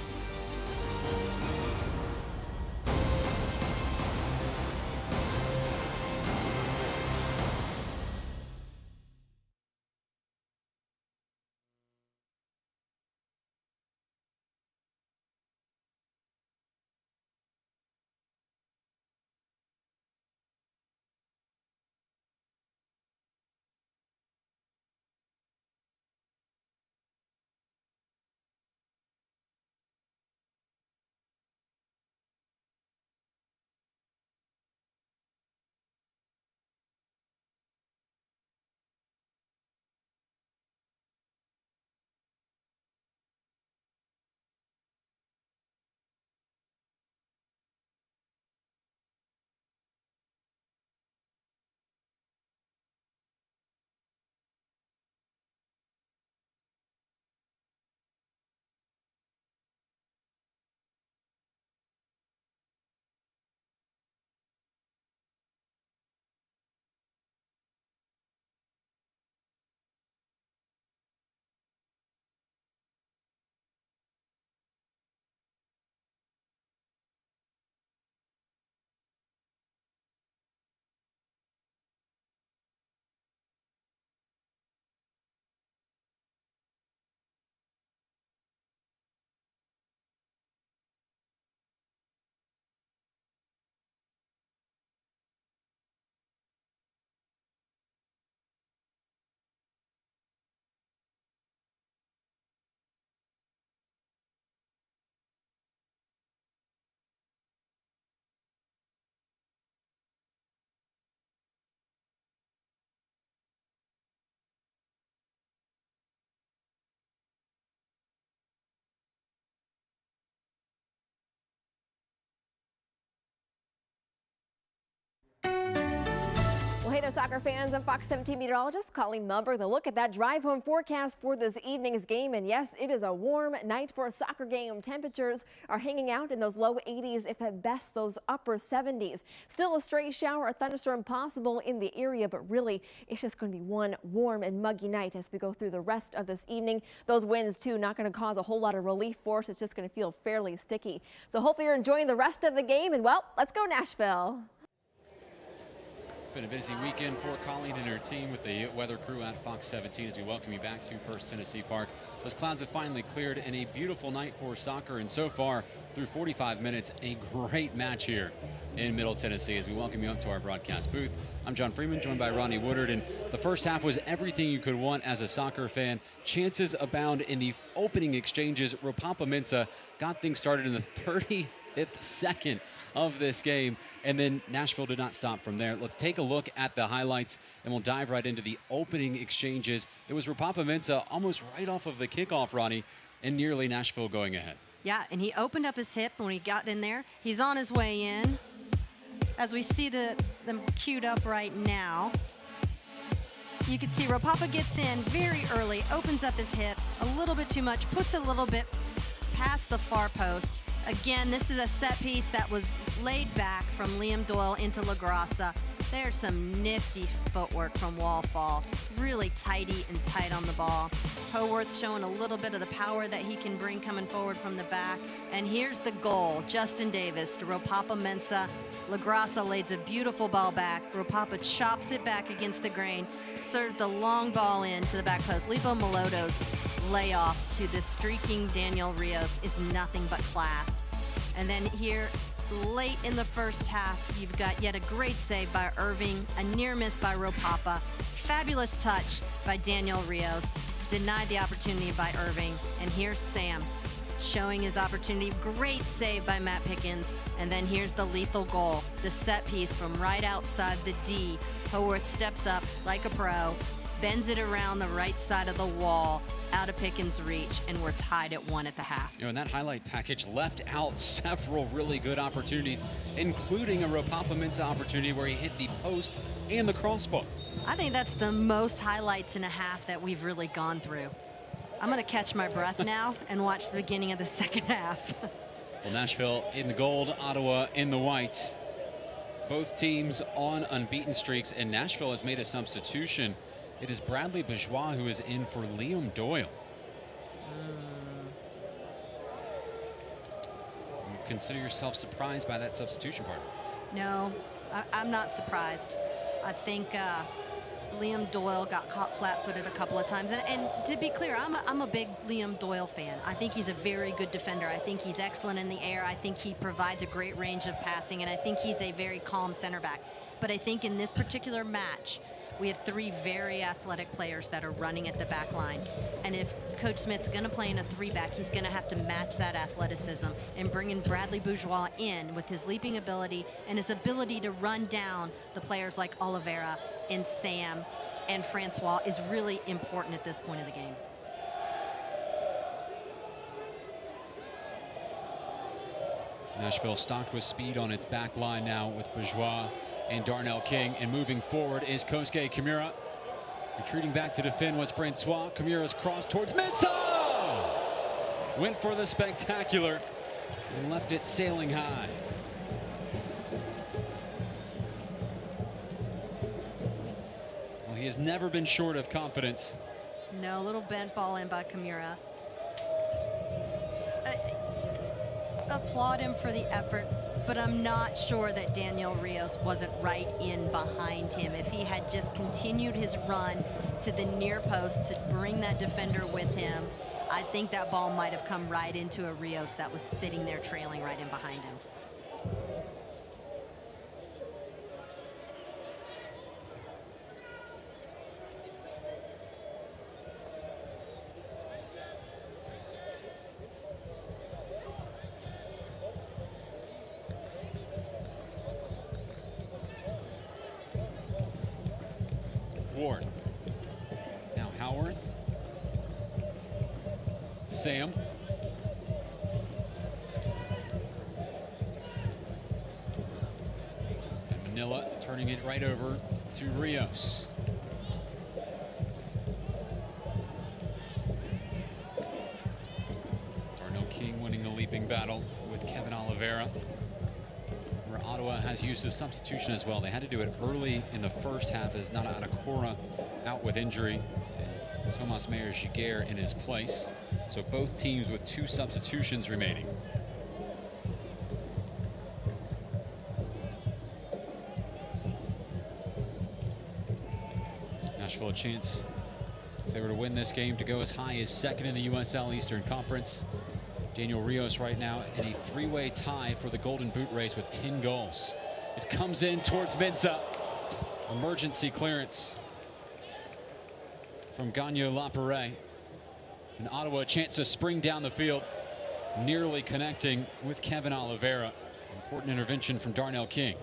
Well, hey there, soccer fans. I'm Fox 17 meteorologist Colleen Melberg. The look at that drive home forecast for this evening's game. And yes, it is a warm night for a soccer game. Temperatures are hanging out in those low 80s, if at best those upper 70s. Still a stray shower or thunderstorm possible in the area, but really it's just going to be one warm and muggy night as we go through the rest of this evening. Those winds, too, not going to cause a whole lot of relief for us. It's just going to feel fairly sticky. So hopefully you're enjoying the rest of the game. And, well, let's go Nashville. been a busy weekend for Colleen and her team with the weather crew at Fox 17 as we welcome you back to First Tennessee Park. Those clouds have finally cleared and a beautiful night for soccer, and so far through 45 minutes, a great match here in Middle Tennessee as we welcome you up to our broadcast booth. I'm John Freeman, joined by Ronnie Woodard, and the first half was everything you could want as a soccer fan. Chances abound in the opening exchanges. Ropapa Mensah got things started in the 35th second of this game, and then Nashville did not stop from there. Let's take a look at the highlights, and we'll dive right into the opening exchanges. It was Ropapa Mensah almost right off of the kickoff, Ronnie, and nearly Nashville going ahead. Yeah, and he opened up his hip when he got in there. He's on his way in. As we see them queued up right now, you can see Ropapa gets in very early, opens up his hips a little bit too much, puts a little bit past the far post. Again, this is a set piece that was laid back from Liam Doyle into LaGrassa. There's some nifty footwork from Wallfall. Really tidy and tight on the ball. Howarth showing a little bit of the power that he can bring coming forward from the back. And here's the goal. Justin Davis to Ropapa Mensah. LaGrassa lays a beautiful ball back. Ropapa chops it back against the grain. Serves the long ball in to the back post. Lipo Maloto's layoff to the streaking Daniel Rios is nothing but class. And then here, late in the first half, you've got yet a great save by Irving, a near miss by Ropapa, fabulous touch by Daniel Rios, denied the opportunity by Irving, and here's Sam showing his opportunity. Great save by Matt Pickens, and then here's the lethal goal, the set piece from right outside the D. Howarth steps up like a pro, bends it around the right side of the wall, out of Pickens' reach, and we're tied at 1 at the half. You know, and that highlight package left out several really good opportunities, including a Ropapa Mensah opportunity where he hit the post and the crossbar. I think that's the most highlights in a half that we've really gone through. I'm going to catch my breath now and watch the beginning of the second half. Well, Nashville in the gold, Ottawa in the white. Both teams on unbeaten streaks, and Nashville has made a substitution. It is Bradley Bourgeois who is in for Liam Doyle. You consider yourself surprised by that substitution, partner? No, I'm not surprised. I think Liam Doyle got caught flat-footed a couple of times. And to be clear, I'm a big Liam Doyle fan. I think he's a very good defender. I think he's excellent in the air. I think he provides a great range of passing, and I think he's a very calm center back. But I think in this particular match, we have 3 very athletic players that are running at the back line. And if Coach Smith's going to play in a 3-back, he's going to have to match that athleticism. And bringing Bradley Bourgeois in with his leaping ability and his ability to run down the players like Oliveira and Sam and Francois is really important at this point of the game. Nashville stocked with speed on its back line now with Bourgeois and Darnell King, and moving forward is Kosuke Kimura. Retreating back to defend was Francois. Kimura's cross towards Mensah! Went for the spectacular and left it sailing high. Well, he has never been short of confidence. No, little bent ball in by Kimura. Applaud him for the effort, but I'm not sure that Daniel Rios wasn't right in behind him. If he had just continued his run to the near post to bring that defender with him, I think that ball might have come right into a Rios that was sitting there trailing right in behind him. Ward. Now Howarth. Sam. And Manila turning it right over to Rios. Darnell King winning the leaping battle with Kevin Oliveira. Where Ottawa has used a substitution as well. They had to do it early in the first half as Nana Adakora out with injury. And Tomas Meyer-Giguère in his place. So both teams with 2 substitutions remaining. Nashville a chance, if they were to win this game, to go as high as second in the USL Eastern Conference. Daniel Rios right now in a three-way tie for the Golden Boot race with 10 goals. It comes in towards Mensah. Emergency clearance from Gagnon Lapare. And Ottawa a chance to spring down the field, nearly connecting with Kevin Oliveira. Important intervention from Darnell King.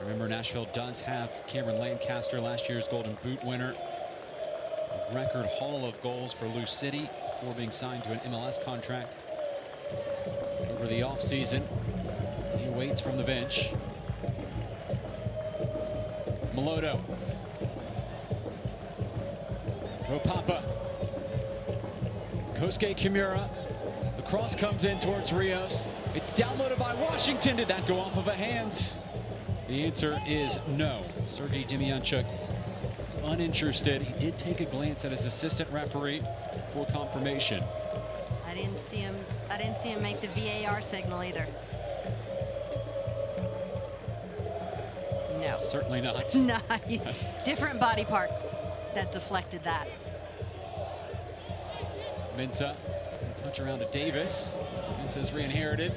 Remember, Nashville does have Cameron Lancaster, last year's Golden Boot winner. A record haul of goals for Lou City before being signed to an MLS contract over the offseason. He waits from the bench. Melodo. Ropapa. Kosuke Kimura. The cross comes in towards Rios. It's downloaded by Washington. Did that go off of a hand? The answer is no. Sergei Demyanchuk uninterested. He did take a glance at his assistant referee for confirmation. I didn't see him make the VAR signal either. No. Certainly not. No, different body part that deflected that. Mensah, touch around to Davis. Mensah's re-inherited.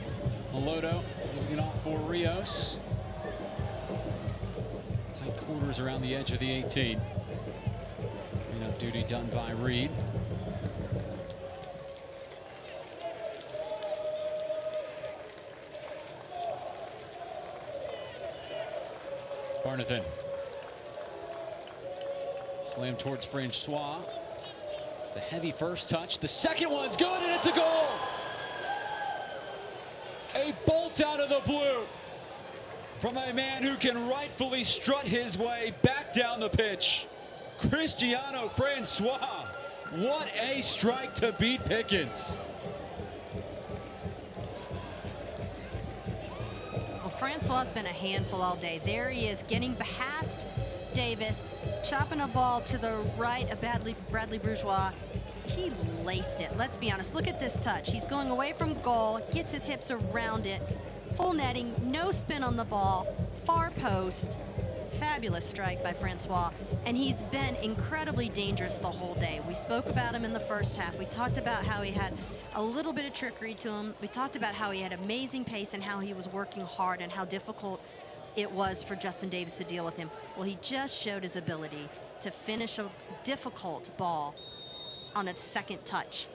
Melodo moving it off for Rios. Tight quarters around the edge of the 18. Cleanup duty done by Reed. Barnathan. Slam towards Francois. It's a heavy first touch. The second one's good, and it's a goal. A bolt out of the blue from a man who can rightfully strut his way back down the pitch. Cristiano Francois. What a strike to beat Pickens. Well, Francois has been a handful all day. There he is, getting past Davis, chopping a ball to the right of Bradley Bourgeois. He laced it. Let's be honest. Look at this touch. He's going away from goal, gets his hips around it. Full netting, no spin on the ball, far post. Fabulous strike by Francois, and he's been incredibly dangerous the whole day. We spoke about him in the first half. We talked about how he had a little bit of trickery to him. We talked about how he had amazing pace and how he was working hard and how difficult it was for Justin Davis to deal with him. Well, he just showed his ability to finish a difficult ball on its second touch.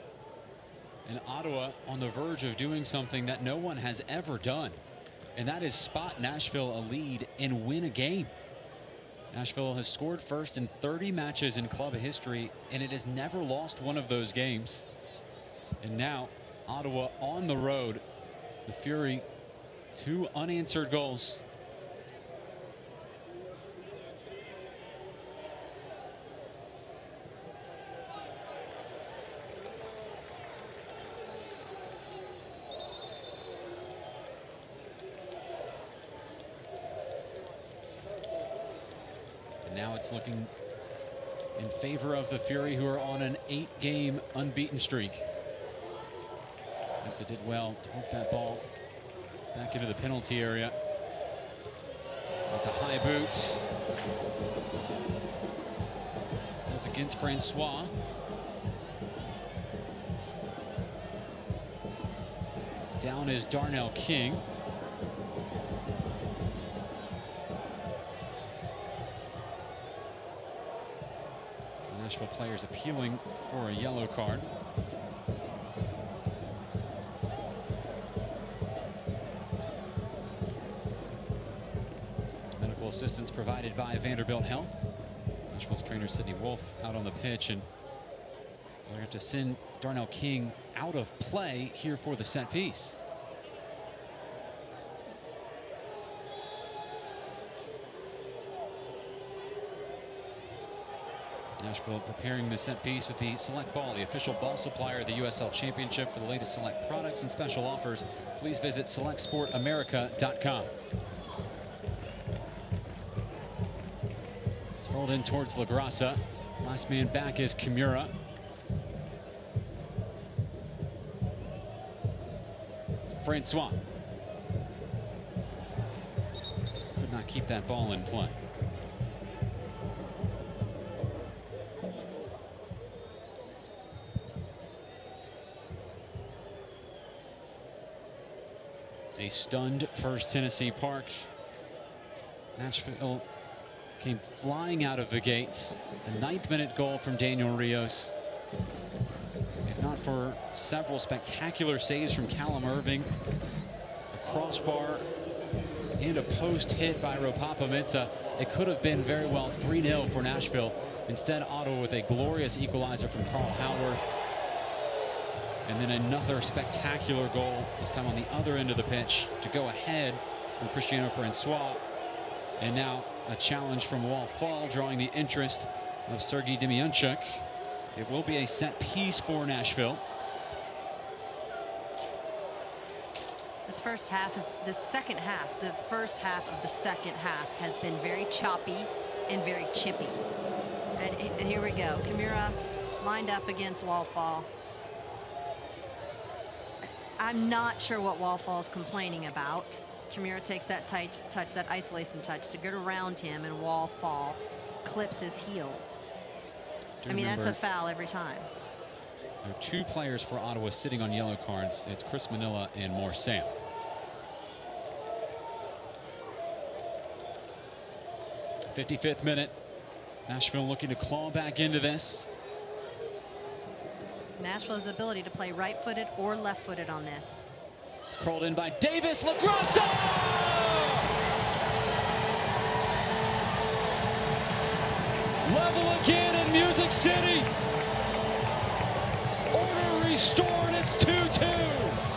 And Ottawa on the verge of doing something that no one has ever done, and that is spot Nashville a lead and win a game. Nashville has scored first in 30 matches in club history, and it has never lost one of those games. And now Ottawa on the road. The Fury, 2 unanswered goals. Now it's looking in favor of the Fury, who are on an 8-game unbeaten streak. Mensah did well to hook that ball back into the penalty area. That's a high boot. Goes against Francois. Down is Darnell King. Nashville players appealing for a yellow card. Medical assistance provided by Vanderbilt Health. Nashville's trainer Sidney Wolf out on the pitch, and they're going to send Darnell King out of play here for the set piece. Nashville preparing the set piece with the Select Ball, the official ball supplier of the USL Championship. For the latest Select products and special offers, please visit selectsportamerica.com. It's rolled in towards LaGrassa. Last man back is Kimura. Francois could not keep that ball in play. A stunned First Tennessee Park. Nashville came flying out of the gates. A 9th-minute goal from Daniel Rios. If not for several spectacular saves from Callum Irving, a crossbar and a post hit by Ropapa Mensah, it could have been very well 3-0 for Nashville. Instead, Ottawa with a glorious equalizer from Carl Howarth. And then another spectacular goal, this time on the other end of the pitch, to go ahead from Cristiano Francois. And now a challenge from Wall Fall, drawing the interest of Sergei Demyanchuk. It will be a set piece for Nashville. This first half is the second half. The first half of the second half has been very choppy and very chippy. And here we go. Kimura lined up against Wall Fall. I'm not sure what Wall Fall's complaining about. Kimura takes that touch, that isolation touch to get around him, and Wall Fall clips his heels. I mean, that's a foul every time. There are 2 players for Ottawa sitting on yellow cards. It's Chris Manila and Morsam. '55th minute. Nashville looking to claw back into this. Nashville's ability to play right-footed or left-footed on this. It's crawled in by Davis. LaGrassa! Level again in Music City. Order restored. It's 2-2.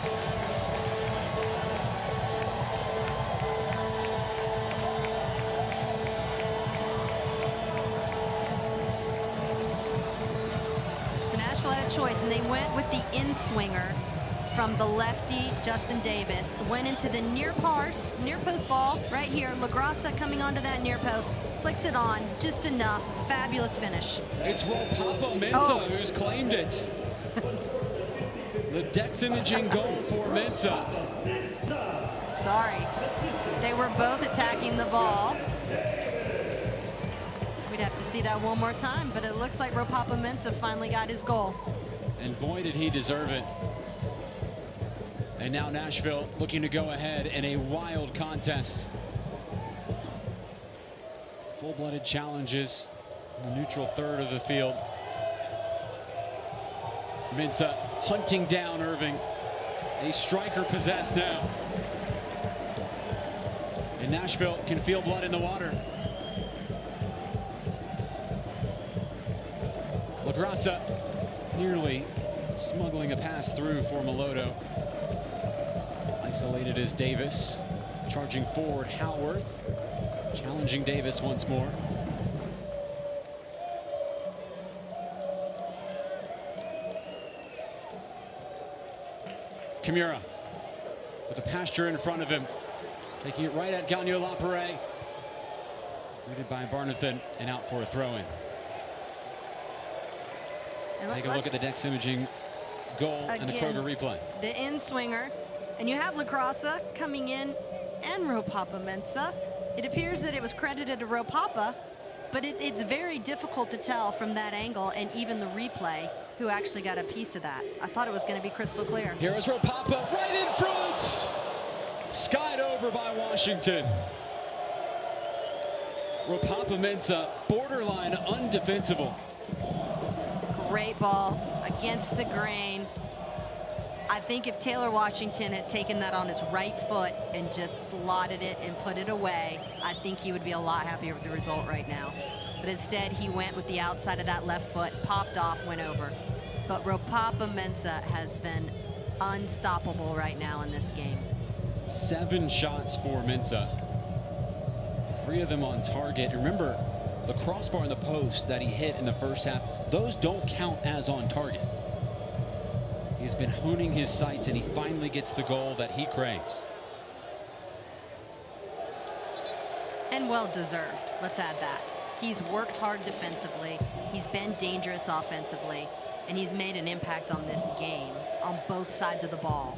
So Nashville had a choice, and they went with the in-swinger from the lefty, Justin Davis. Went into the near post ball right here. LaGrassa coming onto that near post, flicks it on just enough. Fabulous finish. It's Ropapa Mensah who's claimed it. The Dex imaging goal for Mensah. Sorry. They were both attacking the ball. We'd have to see that one more time, but it looks like Ropapa Mensah finally got his goal. And boy, did he deserve it. And now Nashville looking to go ahead in a wild contest. Full-blooded challenges in the neutral third of the field. Mensah hunting down Irving. A striker possessed now. And Nashville can feel blood in the water. LaGrassa nearly smuggling a pass through for Meloto. Isolated is Davis. Charging forward, Howarth. Challenging Davis once more. Kimura with the pasture in front of him. Taking it right at Gagnon Lapare. Greeted by Barnathan and out for a throw-in. Take a look at the Dex imaging goal and the Kroger replay. The in-swinger. And you have LaGrassa coming in and Ropapa Mensah. It appears that it was credited to Ropapa, but it's very difficult to tell from that angle and even the replay who actually got a piece of that. I thought it was going to be crystal clear. Here is Ropapa right in front. Skied over by Washington. Ropapa Mensah, borderline undefensible. Great ball against the grain. I think if Taylor Washington had taken that on his right foot and just slotted it and put it away, I think he would be a lot happier with the result right now. But instead, he went with the outside of that left foot, popped off, went over. But Ropapa Mensah has been unstoppable right now in this game. 7 shots for Mensah. 3 of them on target. Remember, the crossbar and the post that he hit in the first half, those don't count as on target. He's been honing his sights, and he finally gets the goal that he craves. And well deserved, let's add that. He's worked hard defensively, he's been dangerous offensively, and he's made an impact on this game on both sides of the ball.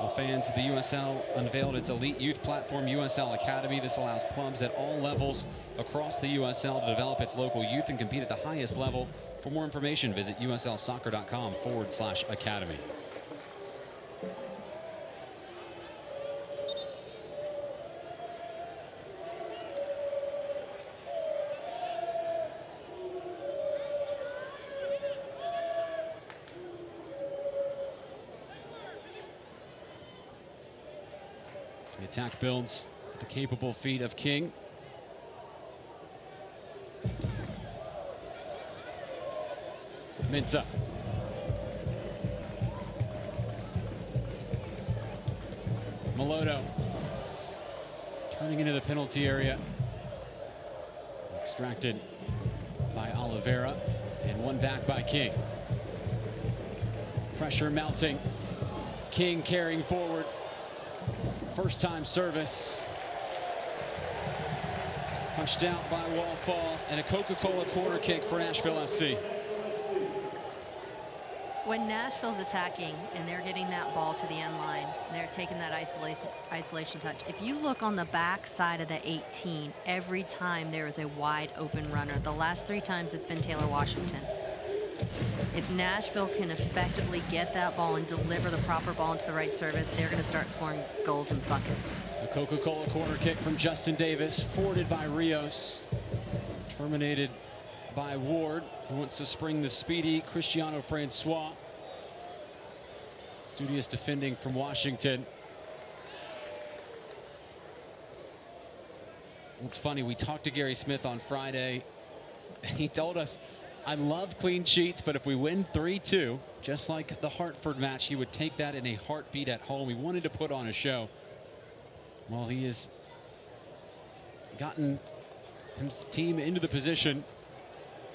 Well, fans, the USL unveiled its elite youth platform, USL Academy. This allows clubs at all levels across the USL to develop its local youth and compete at the highest level. For more information, visit uslsoccer.com/academy. The attack builds at the capable feet of King. Mensah. Melodo. Turning into the penalty area. Extracted by Oliveira. And one back by King. Pressure mounting. King carrying forward. First time service. Punched out by Wallfall, and a Coca-Cola corner kick for Nashville SC. When Nashville's attacking and they're getting that ball to the end line, they're taking that isolation touch. If you look on the back side of the 18, every time there is a wide open runner. The last 3 times it's been Taylor Washington. If Nashville can effectively get that ball and deliver the proper ball into the right service, they're going to start scoring goals and buckets. A Coca-Cola corner kick from Justin Davis, forwarded by Rios. Terminated by Ward, who wants to spring the speedy Cristiano Francois. Studious defending from Washington. It's funny, we talked to Gary Smith on Friday, and he told us, I love clean sheets, but if we win 3-2, just like the Hartford match, he would take that in a heartbeat at home. He wanted to put on a show. Well, he has gotten his team into the position.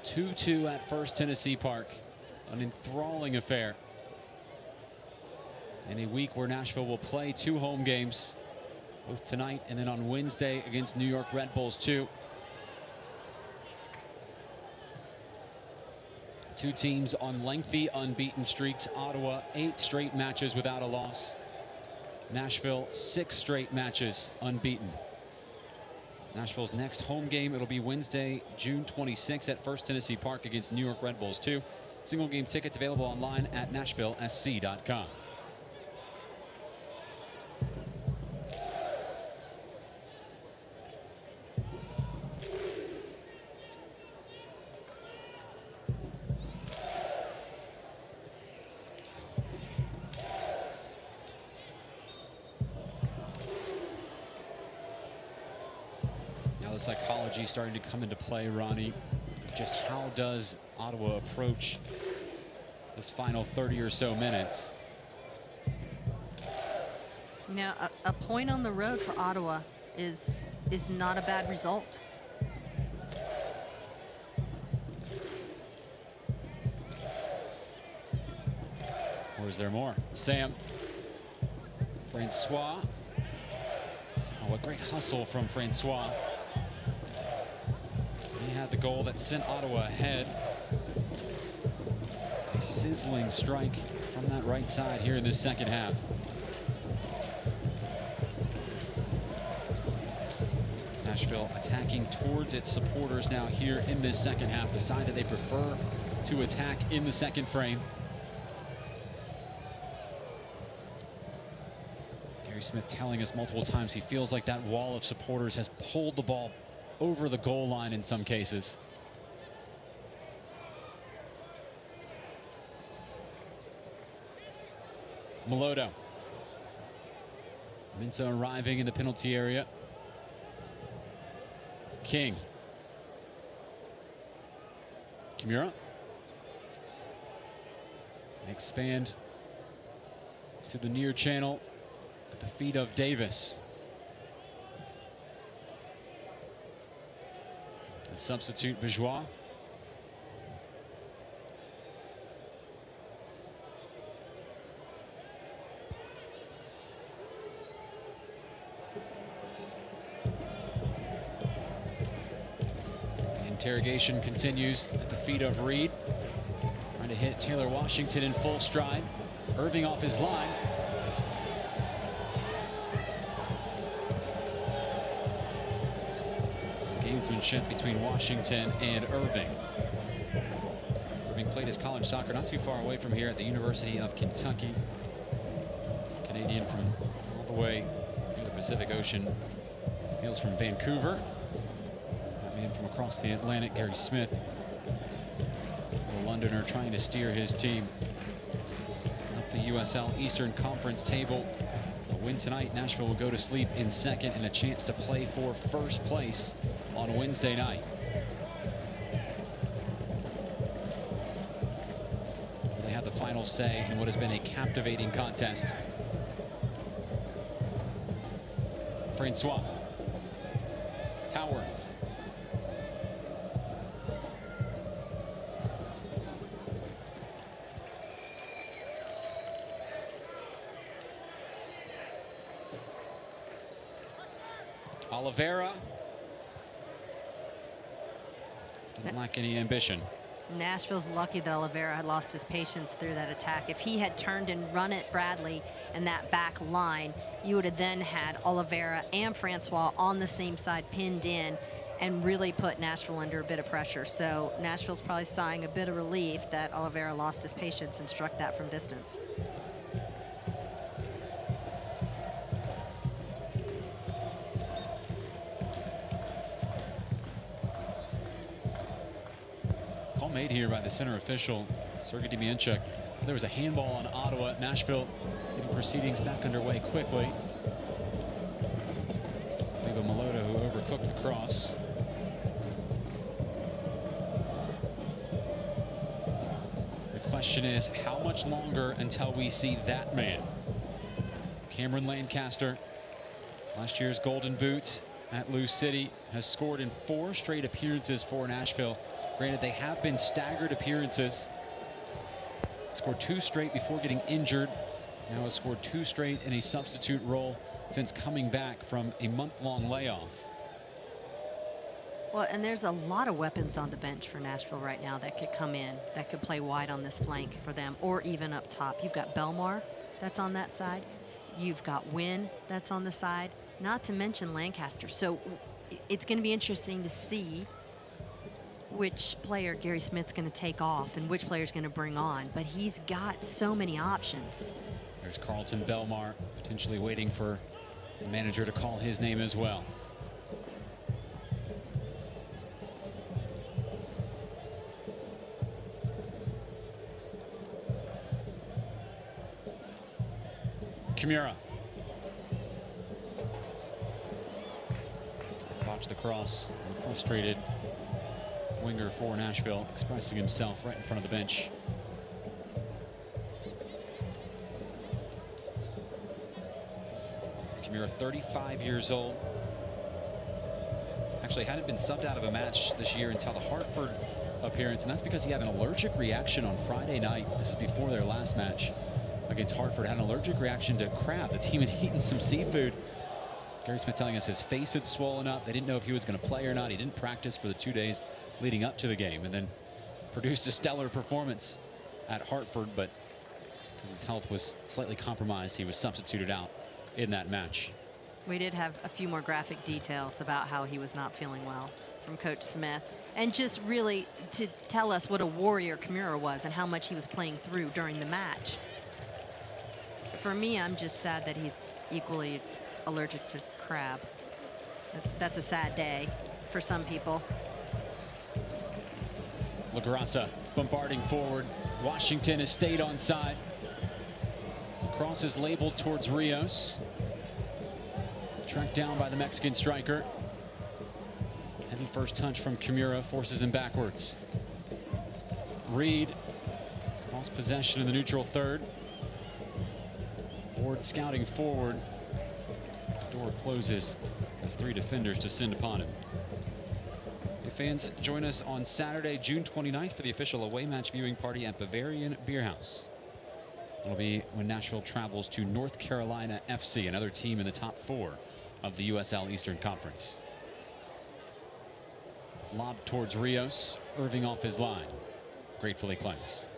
2-2 at First Tennessee Park. An enthralling affair. In a week where Nashville will play 2 home games, both tonight and then on Wednesday against New York Red Bulls 2. 2 teams on lengthy unbeaten streaks. Ottawa 8 straight matches without a loss. Nashville 6 straight matches unbeaten. Nashville's next home game, it'll be Wednesday, June 26th at First Tennessee Park against New York Red Bulls 2. Single game tickets available online at NashvilleSC.com. The psychology starting to come into play, Ronnie. Just how does Ottawa approach this final 30 or so minutes? You know, a point on the road for Ottawa is not a bad result. Or is there more? Sam. Francois. Oh, what great hustle from Francois. He had the goal that sent Ottawa ahead. A sizzling strike from that right side here in this second half. Nashville attacking towards its supporters now here in this second half, the side that they prefer to attack in the second frame. Gary Smith telling us multiple times he feels like that wall of supporters has pulled the ball over the goal line in some cases. Melodo. Mensah arriving in the penalty area. King. Kimura. Expand to the near channel at the feet of Davis. A substitute Bourgeois. The interrogation continues at the feet of Reed. Trying to hit Taylor Washington in full stride. Irving off his line. one-upsmanship between Washington and Irving. Irving played his college soccer not too far away from here at the University of Kentucky. Canadian from all the way near the Pacific Ocean. Hails from Vancouver. That man from across the Atlantic, Gary Smith. The Londoner trying to steer his team up the USL Eastern Conference table. A win tonight, Nashville will go to sleep in second and a chance to play for first place on Wednesday night. They had the final say in what has been a captivating contest. Francois. Howarth. Oliveira. Didn't lack any ambition. Nashville's lucky that Oliveira had lost his patience through that attack. If he had turned and run at Bradley and that back line, you would have then had Oliveira and Francois on the same side pinned in and really put Nashville under a bit of pressure. So Nashville's probably sighing a bit of relief that Oliveira lost his patience and struck that from distance. Call made here by the center official, Sergei Demianchuk. There was a handball on Ottawa. Nashville getting proceedings back underway quickly. Leva Malota who overcooked the cross. The question is, how much longer until we see that man? Cameron Lancaster, last year's Golden Boot at Lou City, has scored in 4 straight appearances for Nashville. Granted, they have been staggered appearances. Scored 2 straight before getting injured. Now has scored 2 straight in a substitute role since coming back from a month-long layoff. Well, and there's a lot of weapons on the bench for Nashville right now that could come in, that could play wide on this flank for them, or even up top. You've got Belmar that's on that side. You've got Wynn that's on the side, not to mention Lancaster. So it's going to be interesting to see which player Gary Smith's going to take off and which player's going to bring on. But he's got so many options. There's Carlton Belmar potentially waiting for the manager to call his name as well. Kimura. Botched the cross. The frustrated winger for Nashville expressing himself right in front of the bench. Kimura, 35 years old. Actually hadn't been subbed out of a match this year until the Hartford appearance, and that's because he had an allergic reaction on Friday night. This is before their last match against Hartford. Had an allergic reaction to crab. The team had eaten some seafood. Gary Smith telling us his face had swollen up. They didn't know if he was going to play or not. He didn't practice for the 2 days leading up to the game, and then produced a stellar performance at Hartford, but because his health was slightly compromised, he was substituted out in that match. We did have a few more graphic details about how he was not feeling well from Coach Smith, and just really to tell us what a warrior Kimura was and how much he was playing through during the match. For me, I'm just sad that he's equally allergic to crab. That's a sad day for some people. LaGrassa bombarding forward. Washington has stayed on side. Cross is labeled towards Rios. Tracked down by the Mexican striker. Heavy first touch from Kimura forces him backwards. Reed lost possession in the neutral third. Ward scouting forward. Door closes as 3 defenders descend upon him. Fans, join us on Saturday, June 29th for the official away match viewing party at Bavarian Beer House. It'll be when Nashville travels to North Carolina FC, another team in the top 4 of the USL Eastern Conference. It's lobbed towards Rios. Irving off his line. Gratefully claims.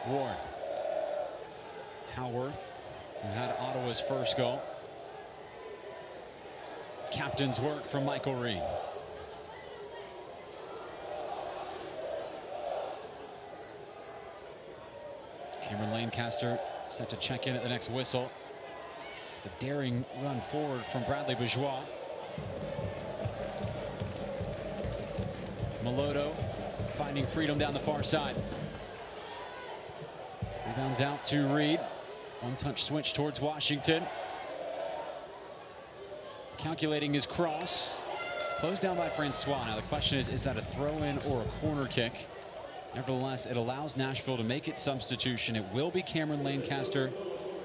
Ward. Howarth, who had Ottawa's first goal. Captain's work from Michael Reed. Cameron Lancaster set to check in at the next whistle. It's a daring run forward from Bradley Bourgeois. Melodo finding freedom down the far side. Rebounds out to Reed. One-touch switch towards Washington. Calculating his cross. It's closed down by Francois. Now the question is that a throw-in or a corner kick? Nevertheless, it allows Nashville to make its substitution. It will be Cameron Lancaster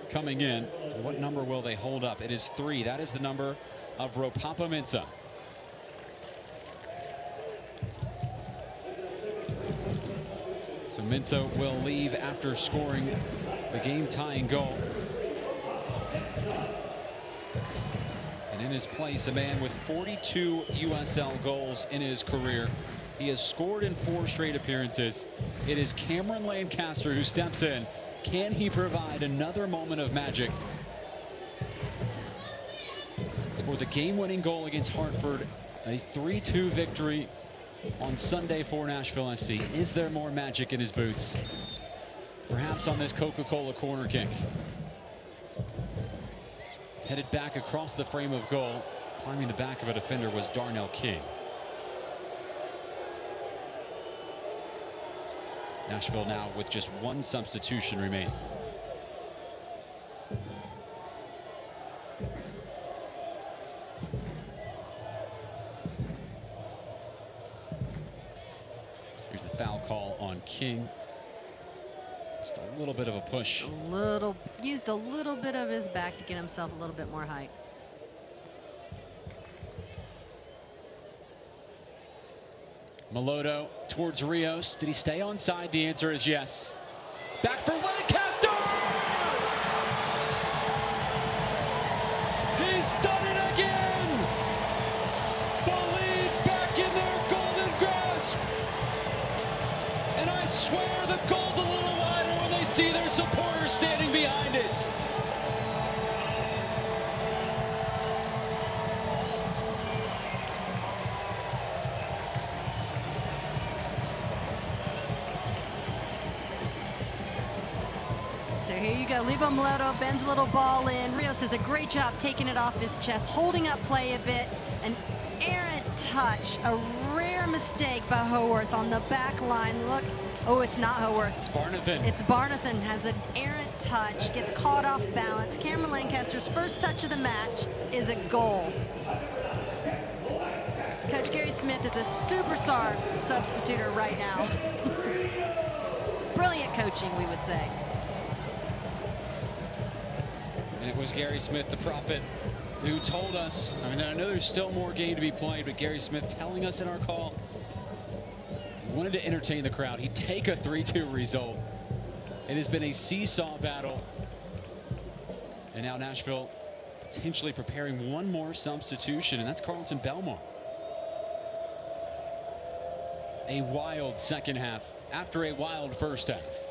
coming in. What number will they hold up? It is 3. That is the number of Ropapa Mensah. So Mensah will leave after scoring the game-tying goal. And in his place, a man with 42 USL goals in his career. He has scored in 4 straight appearances. It is Cameron Lancaster who steps in. Can he provide another moment of magic? Scored the game-winning goal against Hartford. A 3-2 victory on Sunday for Nashville SC. Is there more magic in his boots? Perhaps on this Coca-Cola corner kick. It's headed back across the frame of goal. Climbing the back of a defender was Darnell King. Nashville now with just 1 substitution remaining. Here's the foul call on King. Just a little bit of a push. Used a little bit of his back to get himself a little bit more height. Melodo towards Rios. Did he stay onside? The answer is yes. Back for Lancaster! He's done it again! The lead back in their golden grasp! And I swear the goal's a little wider when they see their supporters standing behind it. Here you go. Levo Melodo bends a little ball in. Rios does a great job taking it off his chest, holding up play a bit. An errant touch, a rare mistake by Haworth on the back line. Look, oh, it's not Haworth. It's Barnathan. It's Barnathan, has an errant touch, gets caught off balance. Cameron Lancaster's first touch of the match is a goal. Coach Gary Smith is a superstar substituter right now. Brilliant coaching, we would say. And it was Gary Smith, the prophet, who told us, I know there's still more game to be played, but Gary Smith telling us in our call, he wanted to entertain the crowd. He'd take a 3-2 result. It has been a seesaw battle. And now Nashville potentially preparing one more substitution, and that's Carlton Belmar. A wild second half after a wild first half.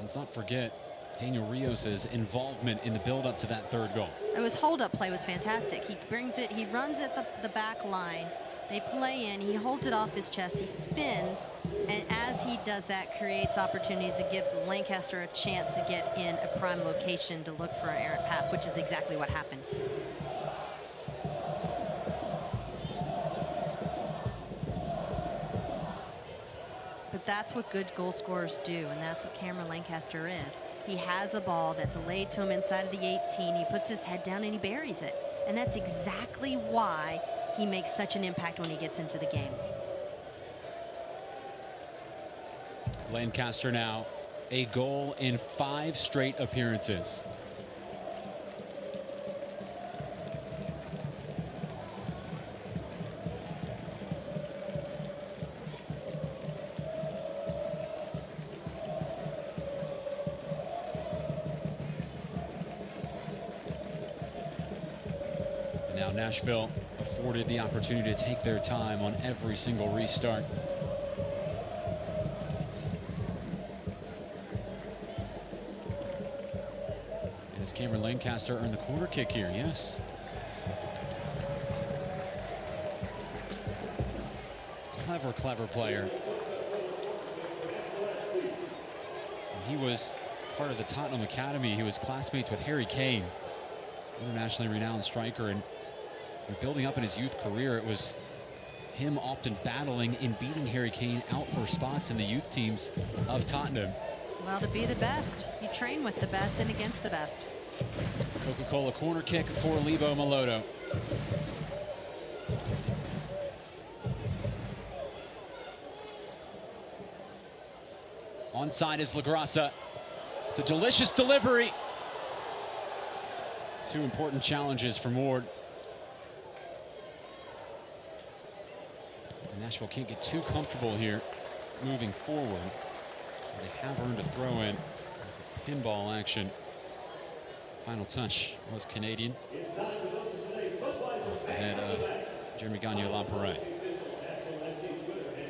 Let's not forget Daniel Rios' involvement in the build-up to that 3rd goal. His hold-up play was fantastic. He brings it, he runs at the back line. They play in, he holds it off his chest, he spins, and as he does that, creates opportunities to give Lancaster a chance to get in a prime location to look for an errant pass, which is exactly what happened. But that's what good goal scorers do, and that's what Cameron Lancaster is. He has a ball that's laid to him inside of the 18. He puts his head down and he buries it. And that's exactly why he makes such an impact when he gets into the game. Lancaster now a goal in 5 straight appearances. Now Nashville, a afforded the opportunity to take their time on every single restart. And as Cameron Lancaster earned the corner kick here, yes. Clever, clever player. And he was part of the Tottenham Academy. He was classmates with Harry Kane, internationally renowned striker, and building up in his youth career, it was him often battling and beating Harry Kane out for spots in the youth teams of Tottenham. Well, to be the best, you train with the best and against the best. Coca-Cola corner kick for Lebo Maloto. Onside is LaGrassa. It's a delicious delivery. Two important challenges from Ward. Nashville can't get too comfortable here moving forward. They have earned a throw-in. Pinball action. Final touch was Canadian. Off the head of Jeremy Gagne-Laperret.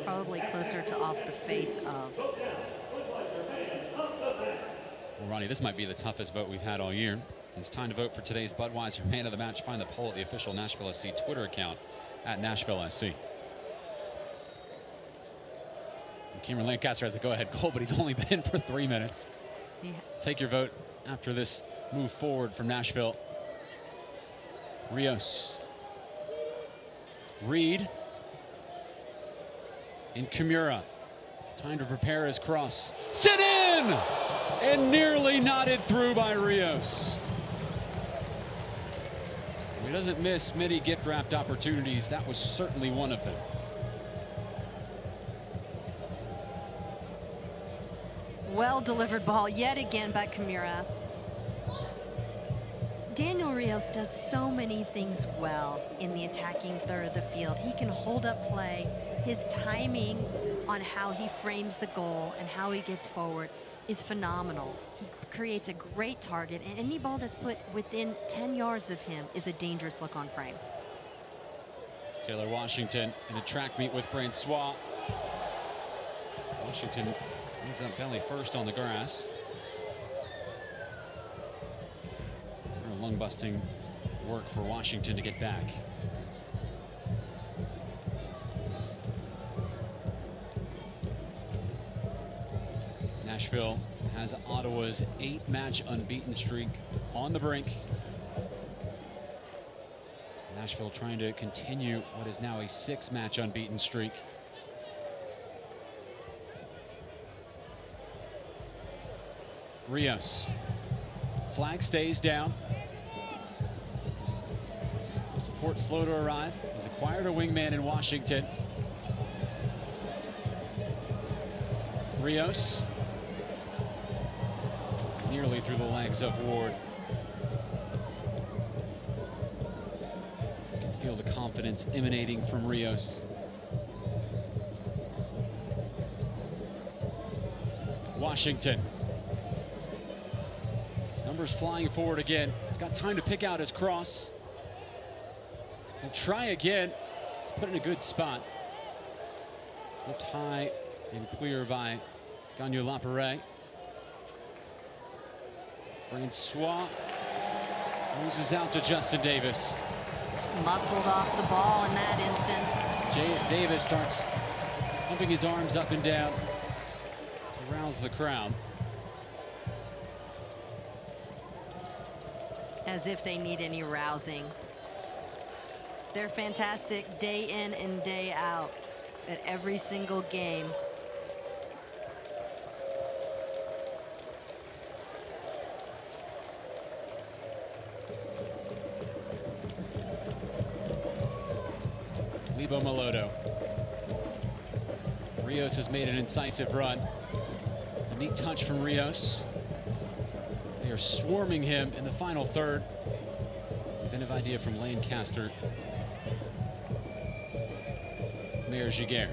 Probably closer to off the face of. Well, Ronnie, this might be the toughest vote we've had all year. It's time to vote for today's Budweiser Man of the Match. Find the poll at the official Nashville SC Twitter account at Nashville SC. Cameron Lancaster has a go-ahead goal, but he's only been in for 3 minutes. Yeah. Take your vote after this move forward from Nashville. Rios. Reed. And Kimura. Time to prepare his cross. Sit in! And nearly knotted through by Rios. He doesn't miss many gift-wrapped opportunities. That was certainly one of them. Well-delivered ball yet again by Kimura. Daniel Rios does so many things well in the attacking third of the field. He can hold up play. His timing on how he frames the goal and how he gets forward is phenomenal. He creates a great target, and any ball that's put within 10 yards of him is a dangerous look on frame. Taylor Washington in a track meet with Francois. Washington ends up belly first on the grass. It's real lung-busting work for Washington to get back. Nashville has Ottawa's 8-match unbeaten streak on the brink. Nashville trying to continue what is now a 6-match unbeaten streak. Rios. Flag stays down. Support slow to arrive. He's acquired a wingman in Washington. Rios. Nearly through the legs of Ward. You can feel the confidence emanating from Rios. Washington. Numbers flying forward again. He's got time to pick out his cross. He'll try again. It's put in a good spot. Looked high and clear by Gagne-Laperret. Francois loses out to Justin Davis. Just muscled off the ball in that instance. Davis starts pumping his arms up and down to rouse the crowd. As if they need any rousing. They're fantastic day in and day out at every single game. Lebo Maloto. Rios has made an incisive run. It's a neat touch from Rios. They are swarming him in the final third. Inventive idea from Lancaster. Mayor Giguère.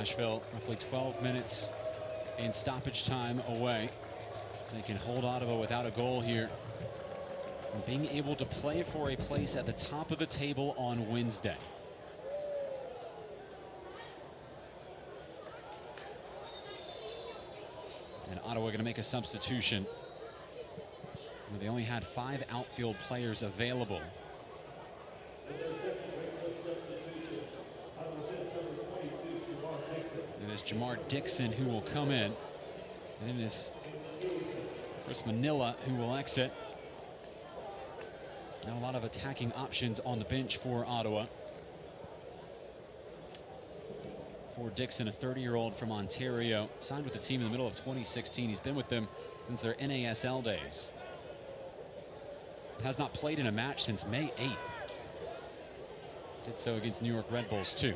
Nashville roughly 12 minutes in stoppage time away. They can hold Ottawa without a goal here, and being able to play for a place at the top of the table on Wednesday. And Ottawa going to make a substitution. They only had 5 outfield players available. It is Jamar Dixon who will come in. And it is Chris Manila who will exit. Now a lot of attacking options on the bench for Ottawa. For Dixon, a 30-year-old from Ontario, signed with the team in the middle of 2016. He's been with them since their NASL days. Has not played in a match since May 8th. Did so against New York Red Bulls too.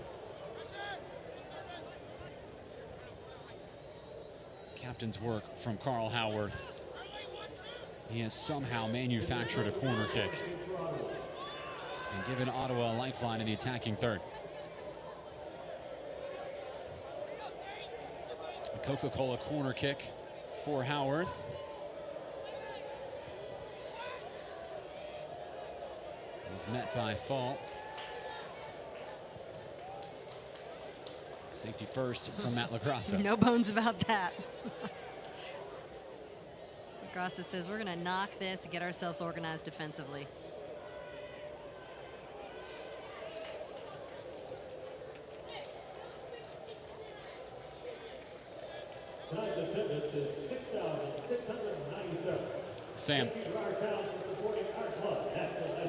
Captain's work from Carl Howarth. He has somehow manufactured a corner kick and given Ottawa a lifeline in the attacking third. A Coca-Cola corner kick for Howarth. He's met by Fall. Safety first from Matt LaGrassa. No bones about that. LaGrassa says we're going to knock this and get ourselves organized defensively. Sam.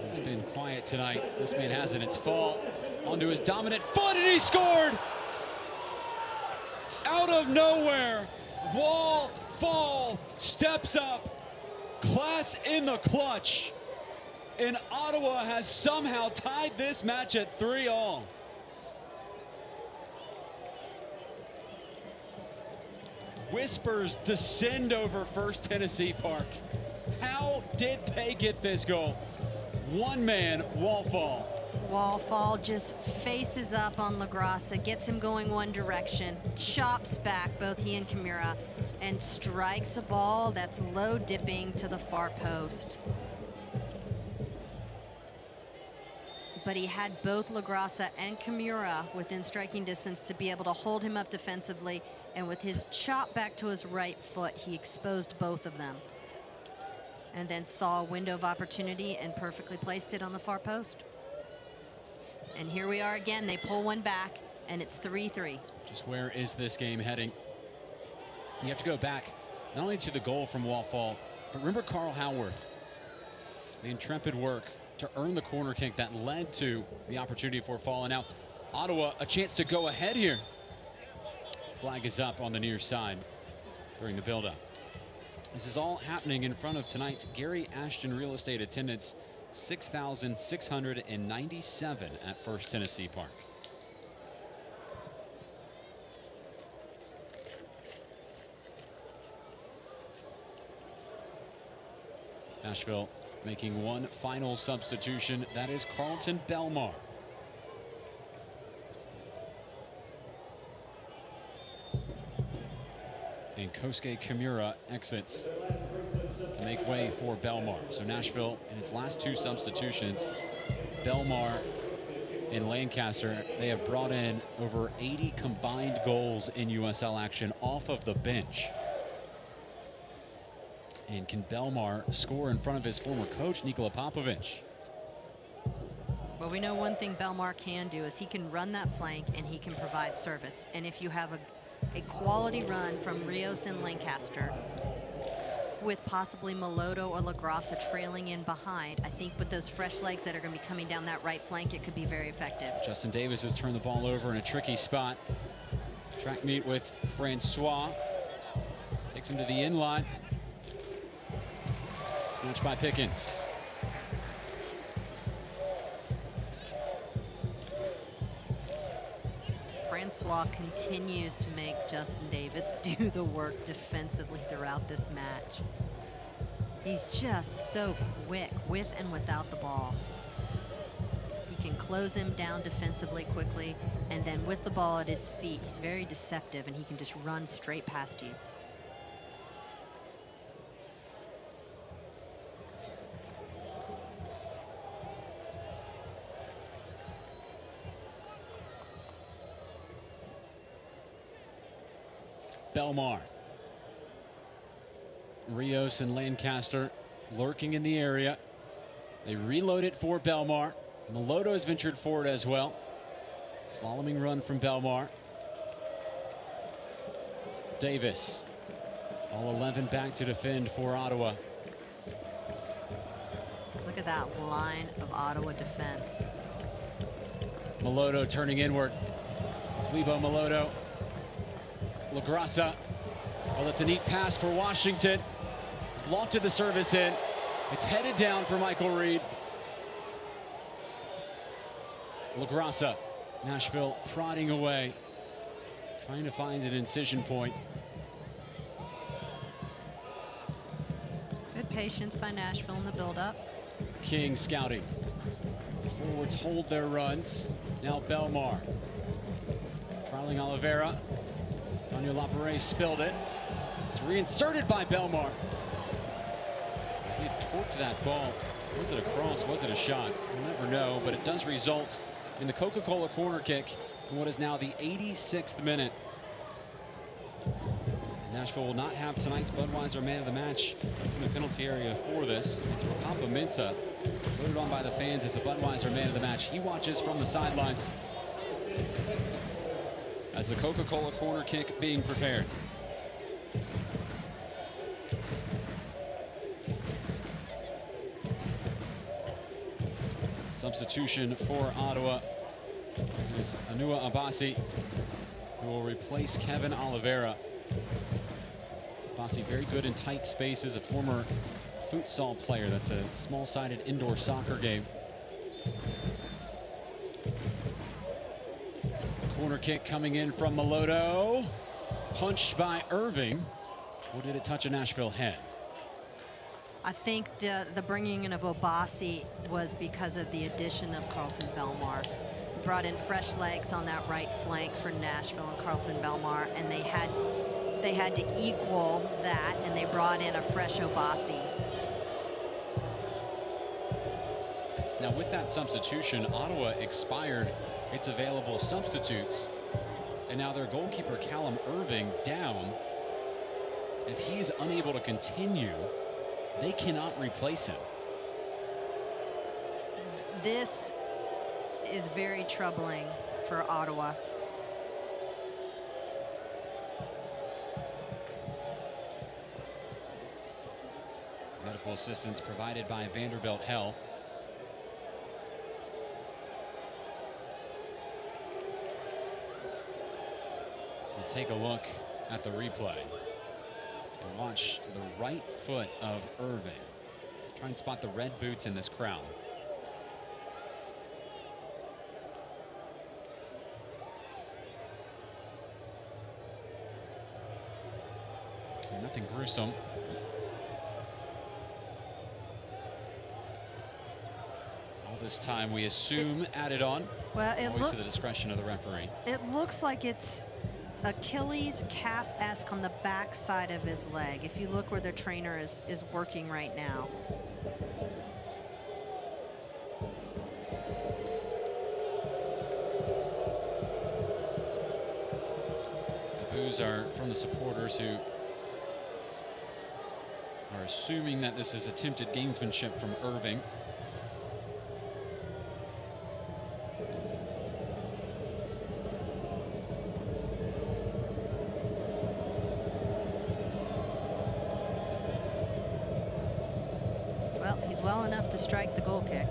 He's been quiet tonight. This man has it. It's Fall onto his dominant foot, and he scored! Out of nowhere, Fall steps up. Class in the clutch. And Ottawa has somehow tied this match at 3-3. Whispers descend over First Tennessee Park. How did they get this goal? One man, Wallfall. Wallfall just faces up on LaGrassa, gets him going one direction, chops back, both he and Kimura, and strikes a ball that's low dipping to the far post. But he had both LaGrassa and Kimura within striking distance to be able to hold him up defensively, and with his chop back to his right foot, he exposed both of them. And then saw a window of opportunity and perfectly placed it on the far post. And here we are again. They pull one back, and it's 3-3. Just where is this game heading? You have to go back not only to the goal from Wallfall, but remember Carl Howarth. The intrepid work to earn the corner kick that led to the opportunity for Fall. And now Ottawa, a chance to go ahead here. Flag is up on the near side during the buildup. This is all happening in front of tonight's Gary Ashton real estate attendance, 6,697 at First Tennessee Park. Nashville making one final substitution. That is Carlton Belmar. And Kosuke Kimura exits to make way for Belmar. So Nashville, in its last 2 substitutions, Belmar and Lancaster, they have brought in over 80 combined goals in USL action off of the bench. And can Belmar score in front of his former coach, Nikola Popovic? Well, we know one thing Belmar can do is he can run that flank and he can provide service. And if you have a quality run from Rios and Lancaster with possibly Meloto or LaGrassa trailing in behind, I think with those fresh legs that are going to be coming down that right flank, it could be very effective. Justin Davis has turned the ball over in a tricky spot. Track meet with Francois. Takes him to the in line. Snatched by Pickens. Francois continues to make Justin Davis do the work defensively throughout this match. He's just so quick with and without the ball. He can close him down defensively quickly, and then with the ball at his feet, he's very deceptive, and he can just run straight past you. Belmar. Rios and Lancaster lurking in the area. They reload it for Belmar. Meloto has ventured forward as well. Slaloming run from Belmar. Davis. All 11 back to defend for Ottawa. Look at that line of Ottawa defense. Meloto turning inward. It's Lebo Meloto. LaGrassa. Oh, that's a neat pass for Washington. He's lofted the service in. It's headed down for Michael Reed. LaGrassa. Nashville prodding away, trying to find an incision point. Good patience by Nashville in the buildup. King scouting. Forwards hold their runs. Now Belmar. Trialing Oliveira. Daniel Lapare spilled it. It's reinserted by Belmar. He had torqued that ball. Was it a cross? Was it a shot? We'll never know, but it does result in the Coca-Cola corner kick in what is now the 86th minute. Nashville will not have tonight's Budweiser man of the match in the penalty area for this. It's Rapapa Mensah, voted on by the fans as the Budweiser man of the match. He watches from the sidelines as the Coca-Cola corner kick being prepared. Substitution for Ottawa is Anua Abasi, who will replace Kevin Oliveira. Abasi very good in tight spaces, a former futsal player. That's a small-sided indoor soccer game. Corner kick coming in from Meloto. Punched by Irving. Or did it touch a Nashville head? I think the bringing in of Obasi was because of the addition of Carlton Belmar. Brought in fresh legs on that right flank for Nashville and Carlton Belmar, and they had to equal that, and they brought in a fresh Obasi. Now with that substitution, Ottawa expired its available substitutes, and now their goalkeeper Callum Irving down. If he is unable to continue, they cannot replace him. This is very troubling for Ottawa. Medical assistance provided by Vanderbilt Health. We'll take a look at the replay and watch the right foot of Irving. Let's try and spot the red boots in this crowd. Nothing gruesome. All this time we assume added on. Well, always to the discretion of the referee. It looks like it's Achilles calf-esque on the back side of his leg. If you look where the trainer is working right now. The boos are from the supporters who are assuming that this is attempted gamesmanship from Irving. Well, he's well enough to strike the goal kick.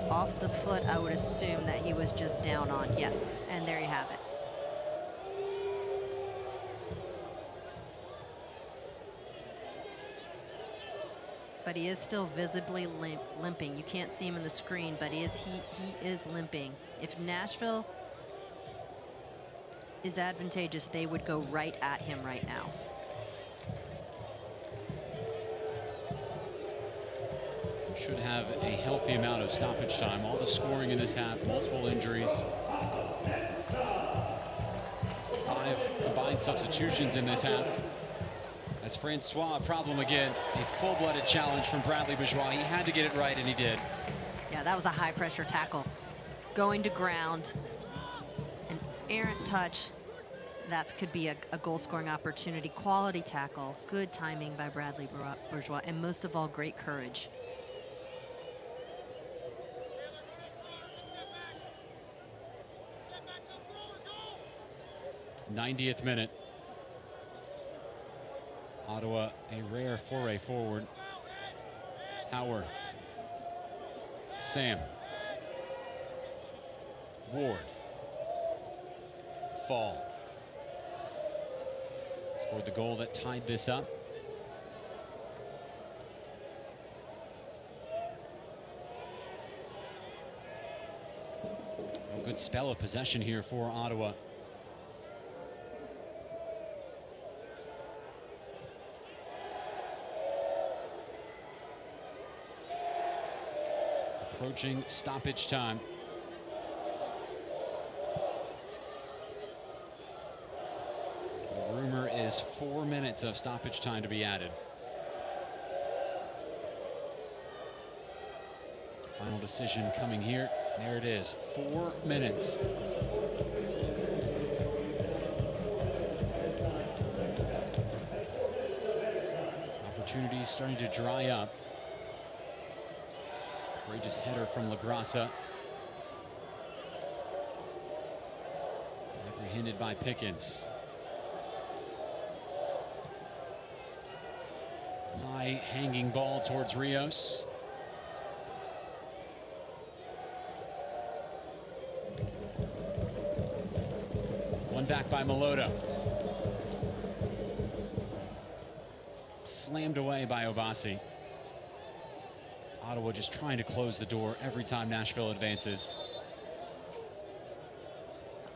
Off the foot, I would assume that he was just down on. Yes, and there you have it. But he is still visibly limping. You can't see him in the screen, but he is limping. If Nashville is advantageous, they would go right at him right now. should have a healthy amount of stoppage time. All the scoring in this half, multiple injuries. 5 combined substitutions in this half. As Francois, a problem again. A full-blooded challenge from Bradley Bourgeois. He had to get it right, and he did. Yeah, that was a high-pressure tackle. Going to ground, an errant touch. That could be a goal-scoring opportunity. Quality tackle, good timing by Bradley Bourgeois, and most of all, great courage. '90th minute. Ottawa, a rare foray forward. Howarth. Sam. Ward. Fall. Scored the goal that tied this up. A good spell of possession here for Ottawa. Approaching stoppage time. The rumor is 4 minutes of stoppage time to be added. Final decision coming here. There it is, 4 minutes. Opportunities starting to dry up. Courageous header from LaGrassa. Apprehended by Pickens. High hanging ball towards Rios. One back by Meloda. Slammed away by Obasi. Ottawa just trying to close the door every time Nashville advances.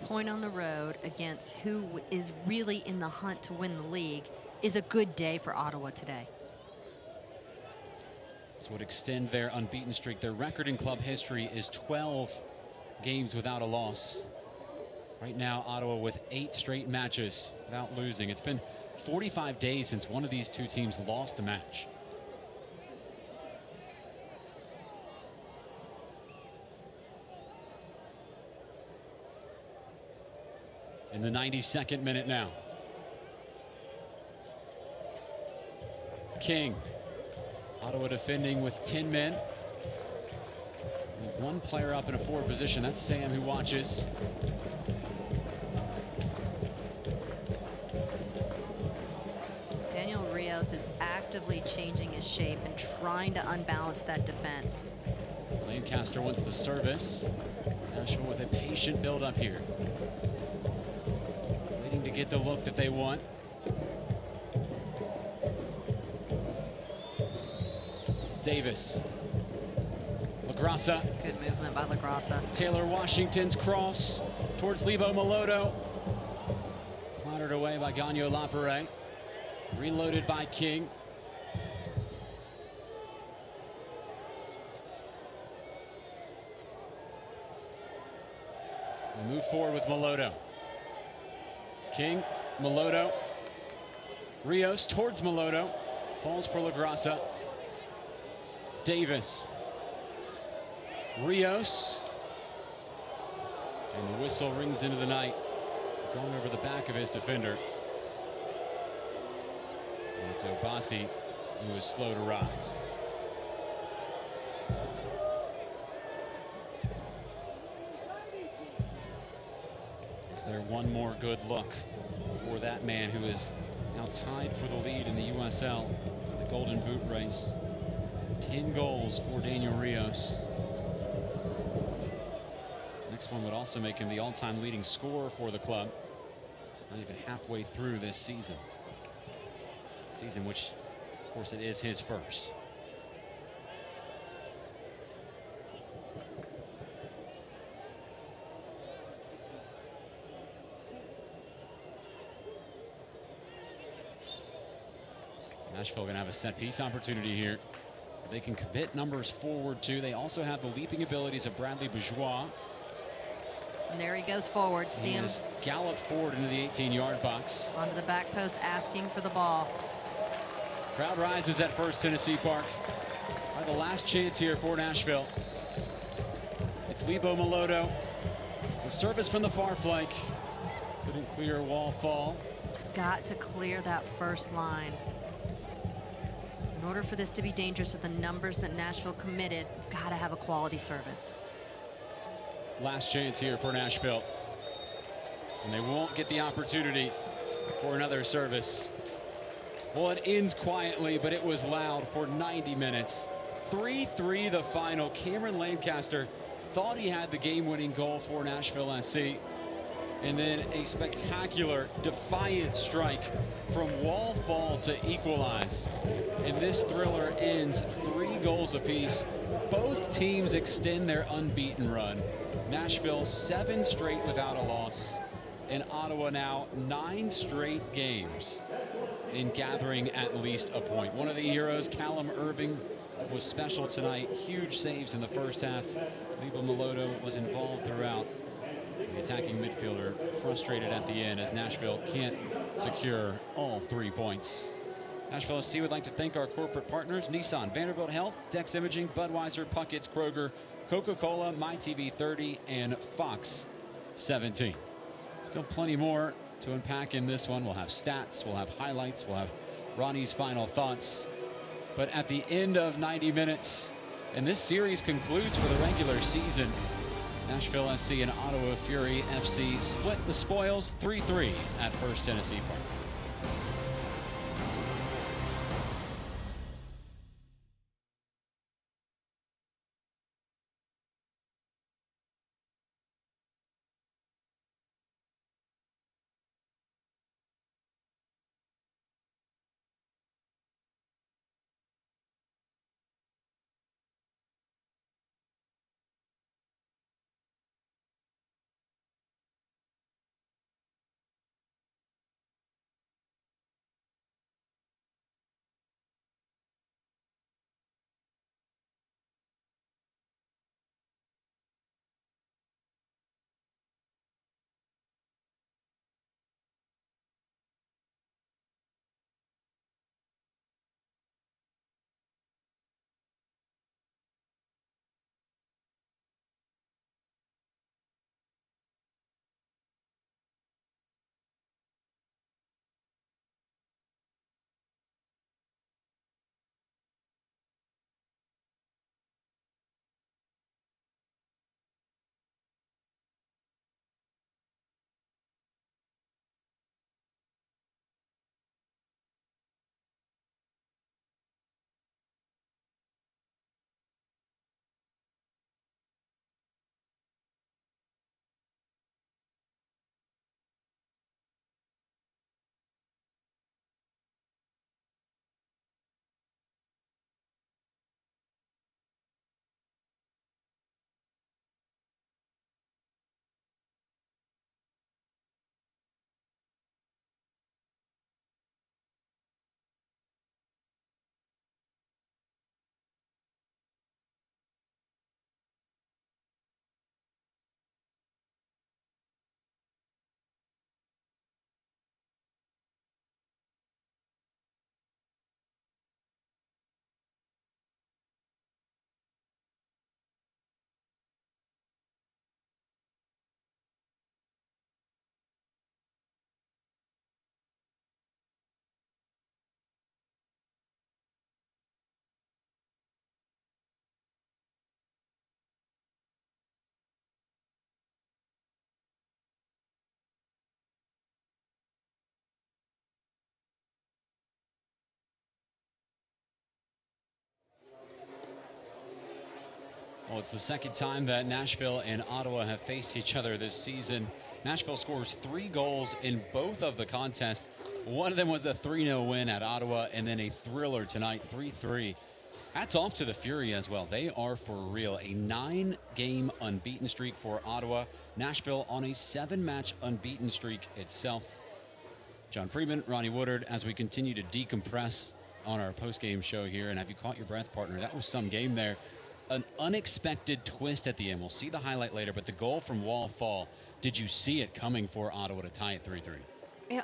Point on the road against who is really in the hunt to win the league is a good day for Ottawa today. This would extend their unbeaten streak. Their record in club history is 12 games without a loss. Right now, Ottawa with 8 straight matches without losing. It's been 45 days since one of these two teams lost a match. In the 92nd minute now. King. Ottawa defending with 10 men. One player up in a forward position. That's Sam who watches. Daniel Rios is actively changing his shape and trying to unbalance that defense. Lancaster wants the service. Nashville with a patient build up here. Waiting to get the look that they want. Davis. LaGrassa. Good movement by LaGrassa. Taylor Washington's cross towards Lebo Melodo. Clattered away by Gagnon Lapere. Reloaded by King. We move forward with Melodo. King, Melodo. Rios towards Melodo. Falls for LaGrassa. Davis. Rios. And the whistle rings into the night. Going over the back of his defender. And it's Obasi who is slow to rise. Is there one more good look for that man who is now tied for the lead in the USL, the Golden Boot race? 10 goals for Daniel Rios. Next one would also make him the all-time leading scorer for the club. Not even halfway through this season. Season which, of course, it is his first. Nashville gonna have a set piece opportunity here. They can commit numbers forward too. They also have the leaping abilities of Bradley Bourgeois. And there he goes forward. See him galloped forward into the 18-yard box. Onto the back post, asking for the ball. Crowd rises at First Tennessee Park. The last chance here for Nashville. It's Lebo Melodo. The service from the far flank. Couldn't clear wall fall. It's got to clear that first line. In order for this to be dangerous with the numbers that Nashville committed, you've got to have a quality service. Last chance here for Nashville. And they won't get the opportunity for another service. Well, it ends quietly, but it was loud for 90 minutes. 3-3 the final. Cameron Lancaster thought he had the game-winning goal for Nashville SC. And then a spectacular, defiant strike from wall fall to equalize. And this thriller ends 3 goals apiece. Both teams extend their unbeaten run. Nashville 7 straight without a loss. And Ottawa now 9 straight games in gathering at least a point. One of the heroes, Callum Irving, was special tonight. Huge saves in the first half. Lebo Melodo was involved throughout. The attacking midfielder frustrated at the end as Nashville can't secure all 3 points. Nashville SC would like to thank our corporate partners: Nissan, Vanderbilt Health, Dex Imaging, Budweiser, Puckett's, Kroger, Coca-Cola, MyTV 30, and Fox 17. Still plenty more to unpack in this one. We'll have stats, we'll have highlights, we'll have Ronnie's final thoughts. But at the end of 90 minutes, and this series concludes for the regular season, Nashville SC and Ottawa Fury FC split the spoils 3-3 at First Tennessee Park. Well, it's the second time that Nashville and Ottawa have faced each other this season. Nashville scores 3 goals in both of the contests. One of them was a 3-0 win at Ottawa, and then a thriller tonight, 3-3. Hats off to the Fury as well. They are for real. A 9-game unbeaten streak for Ottawa. Nashville on a 7-match unbeaten streak itself. John Freeman, Ronnie Woodard, as we continue to decompress on our post-game show here, and have you caught your breath, partner? That was some game there. An unexpected twist at the end. We'll see the highlight later, but the goal from Wall Fall, did you see it coming for Ottawa to tie it 3-3?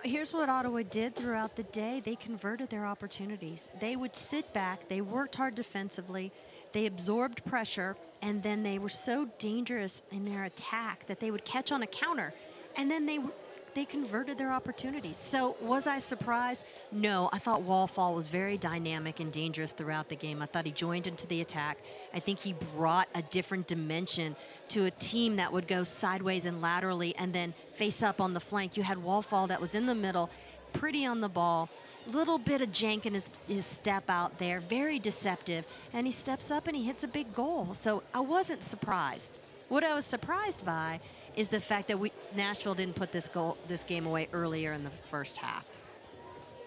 Here's what Ottawa did throughout the day. They converted their opportunities. They would sit back. They worked hard defensively. They absorbed pressure, and then they were so dangerous in their attack that they would catch on a counter, and then they converted their opportunities. So was I surprised? No, I thought Wallfall was very dynamic and dangerous throughout the game. I thought he joined into the attack. I think he brought a different dimension to a team that would go sideways and laterally and then face up on the flank. You had Wallfall that was in the middle, pretty on the ball, little bit of jank in his step out there, very deceptive, and he steps up and he hits a big goal. So I wasn't surprised. What I was surprised by is the fact that Nashville didn't put this game away earlier in the first half.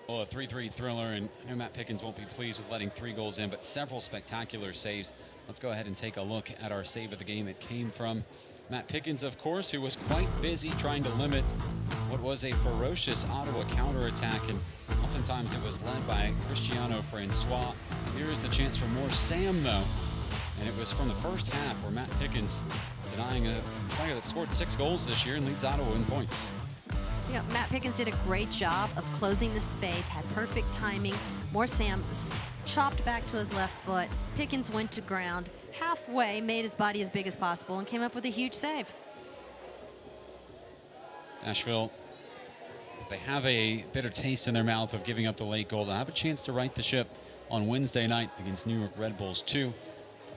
Well, a 3-3 thriller, and I know Matt Pickens won't be pleased with letting 3 goals in, but several spectacular saves. Let's go ahead and take a look at our save of the game. It came from Matt Pickens, of course, who was quite busy trying to limit what was a ferocious Ottawa counterattack, and oftentimes it was led by Cristiano Francois. Here is the chance for more Sam, though, and it was from the first half where Matt Pickens denying a player that scored 6 goals this year and leads Ottawa in points. You know, Matt Pickens did a great job of closing the space, had perfect timing. More Sam chopped back to his left foot. Pickens went to ground halfway, made his body as big as possible, and came up with a huge save. Nashville, they have a bitter taste in their mouth of giving up the late goal. They'll have a chance to right the ship on Wednesday night against New York Red Bulls 2.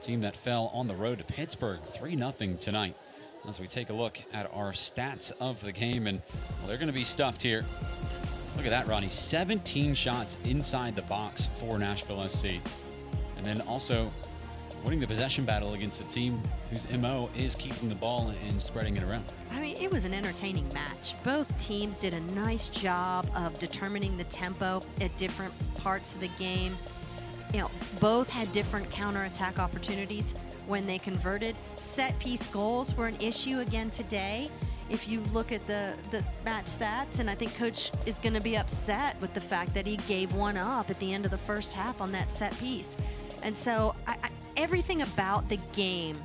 Team that fell on the road to Pittsburgh 3-0 tonight. As we take a look at our stats of the game, and well, they're going to be stuffed here. Look at that, Ronnie. 17 shots inside the box for Nashville SC. And then also winning the possession battle against a team whose MO is keeping the ball and spreading it around. I mean, it was an entertaining match. Both teams did a nice job of determining the tempo at different parts of the game. You know, both had different counterattack opportunities when they converted. Set piece goals were an issue again today. If you look at the match stats, and I think Coach is going to be upset with the fact that he gave one up at the end of the first half on that set piece. And so everything about the game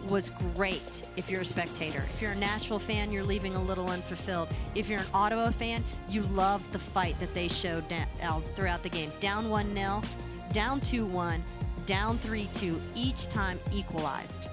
was great if you're a spectator. If you're a Nashville fan, you're leaving a little unfulfilled. If you're an Ottawa fan, you love the fight that they showed throughout the game. Down 1-0. Down 2-1, down 3-2, each time equalized.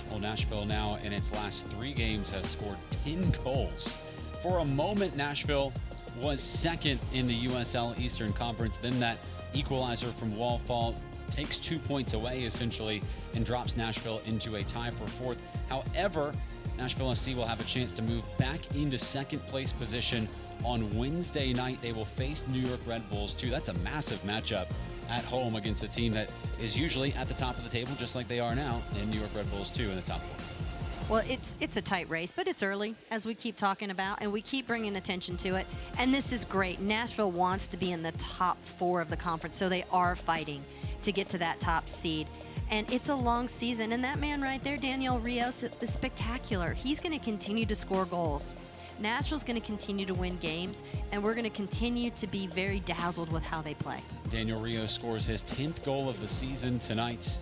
Well, Nashville now in its last 3 games has scored 10 goals. For a moment, Nashville was second in the USL Eastern Conference. Then that equalizer from Wallfall takes 2 points away, essentially, and drops Nashville into a tie for 4th. However, Nashville SC will have a chance to move back into second place position on Wednesday night. They will face New York Red Bulls 2. That's a massive matchup at home against a team that is usually at the top of the table, just like they are now, in New York Red Bulls 2 in the top 4. Well, it's a tight race, but it's early, as we keep talking about, and we keep bringing attention to it. And this is great. Nashville wants to be in the top 4 of the conference, so they are fighting to get to that top seed. And it's a long season, and that man right there, Daniel Rios, is spectacular. He's going to continue to score goals. Nashville's going to continue to win games, and we're going to continue to be very dazzled with how they play. Daniel Rios scores his 10th goal of the season tonight,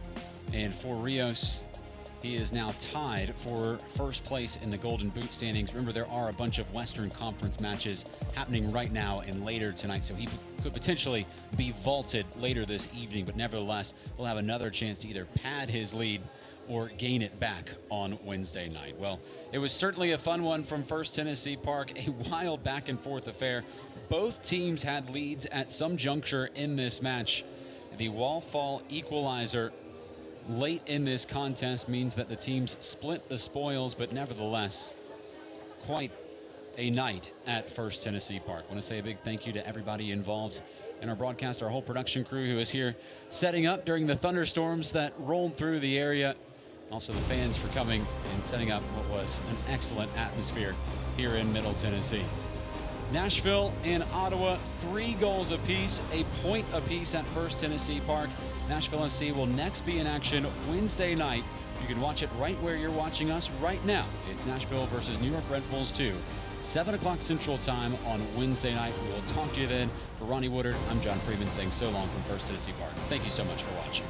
and for Rios, he is now tied for first place in the Golden Boot standings. Remember, there are a bunch of Western Conference matches happening right now and later tonight, so he could potentially be vaulted later this evening, but nevertheless, we'll have another chance to either pad his lead or gain it back on Wednesday night. Well, it was certainly a fun one from First Tennessee Park, a wild back and forth affair. Both teams had leads at some juncture in this match. The Wallfall equalizer late in this contest means that the teams split the spoils, but nevertheless, quite a night at First Tennessee Park. I want to say a big thank you to everybody involved in our broadcast, our whole production crew who is here setting up during the thunderstorms that rolled through the area. Also the fans for coming and setting up what was an excellent atmosphere here in Middle Tennessee. Nashville and Ottawa, 3 goals apiece, a point apiece at First Tennessee Park. Nashville SC will next be in action Wednesday night. You can watch it right where you're watching us right now. It's Nashville versus New York Red Bulls 2 7 o'clock Central Time on Wednesday night. We will talk to you then. For Ronnie Woodard, I'm John Freeman saying so long from First Tennessee Park. Thank you so much for watching.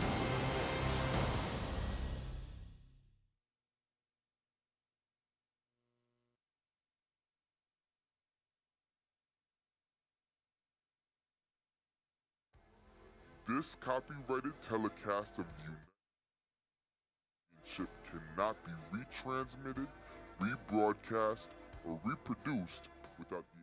This copyrighted telecast of United cannot be retransmitted, rebroadcast, or reproduced without the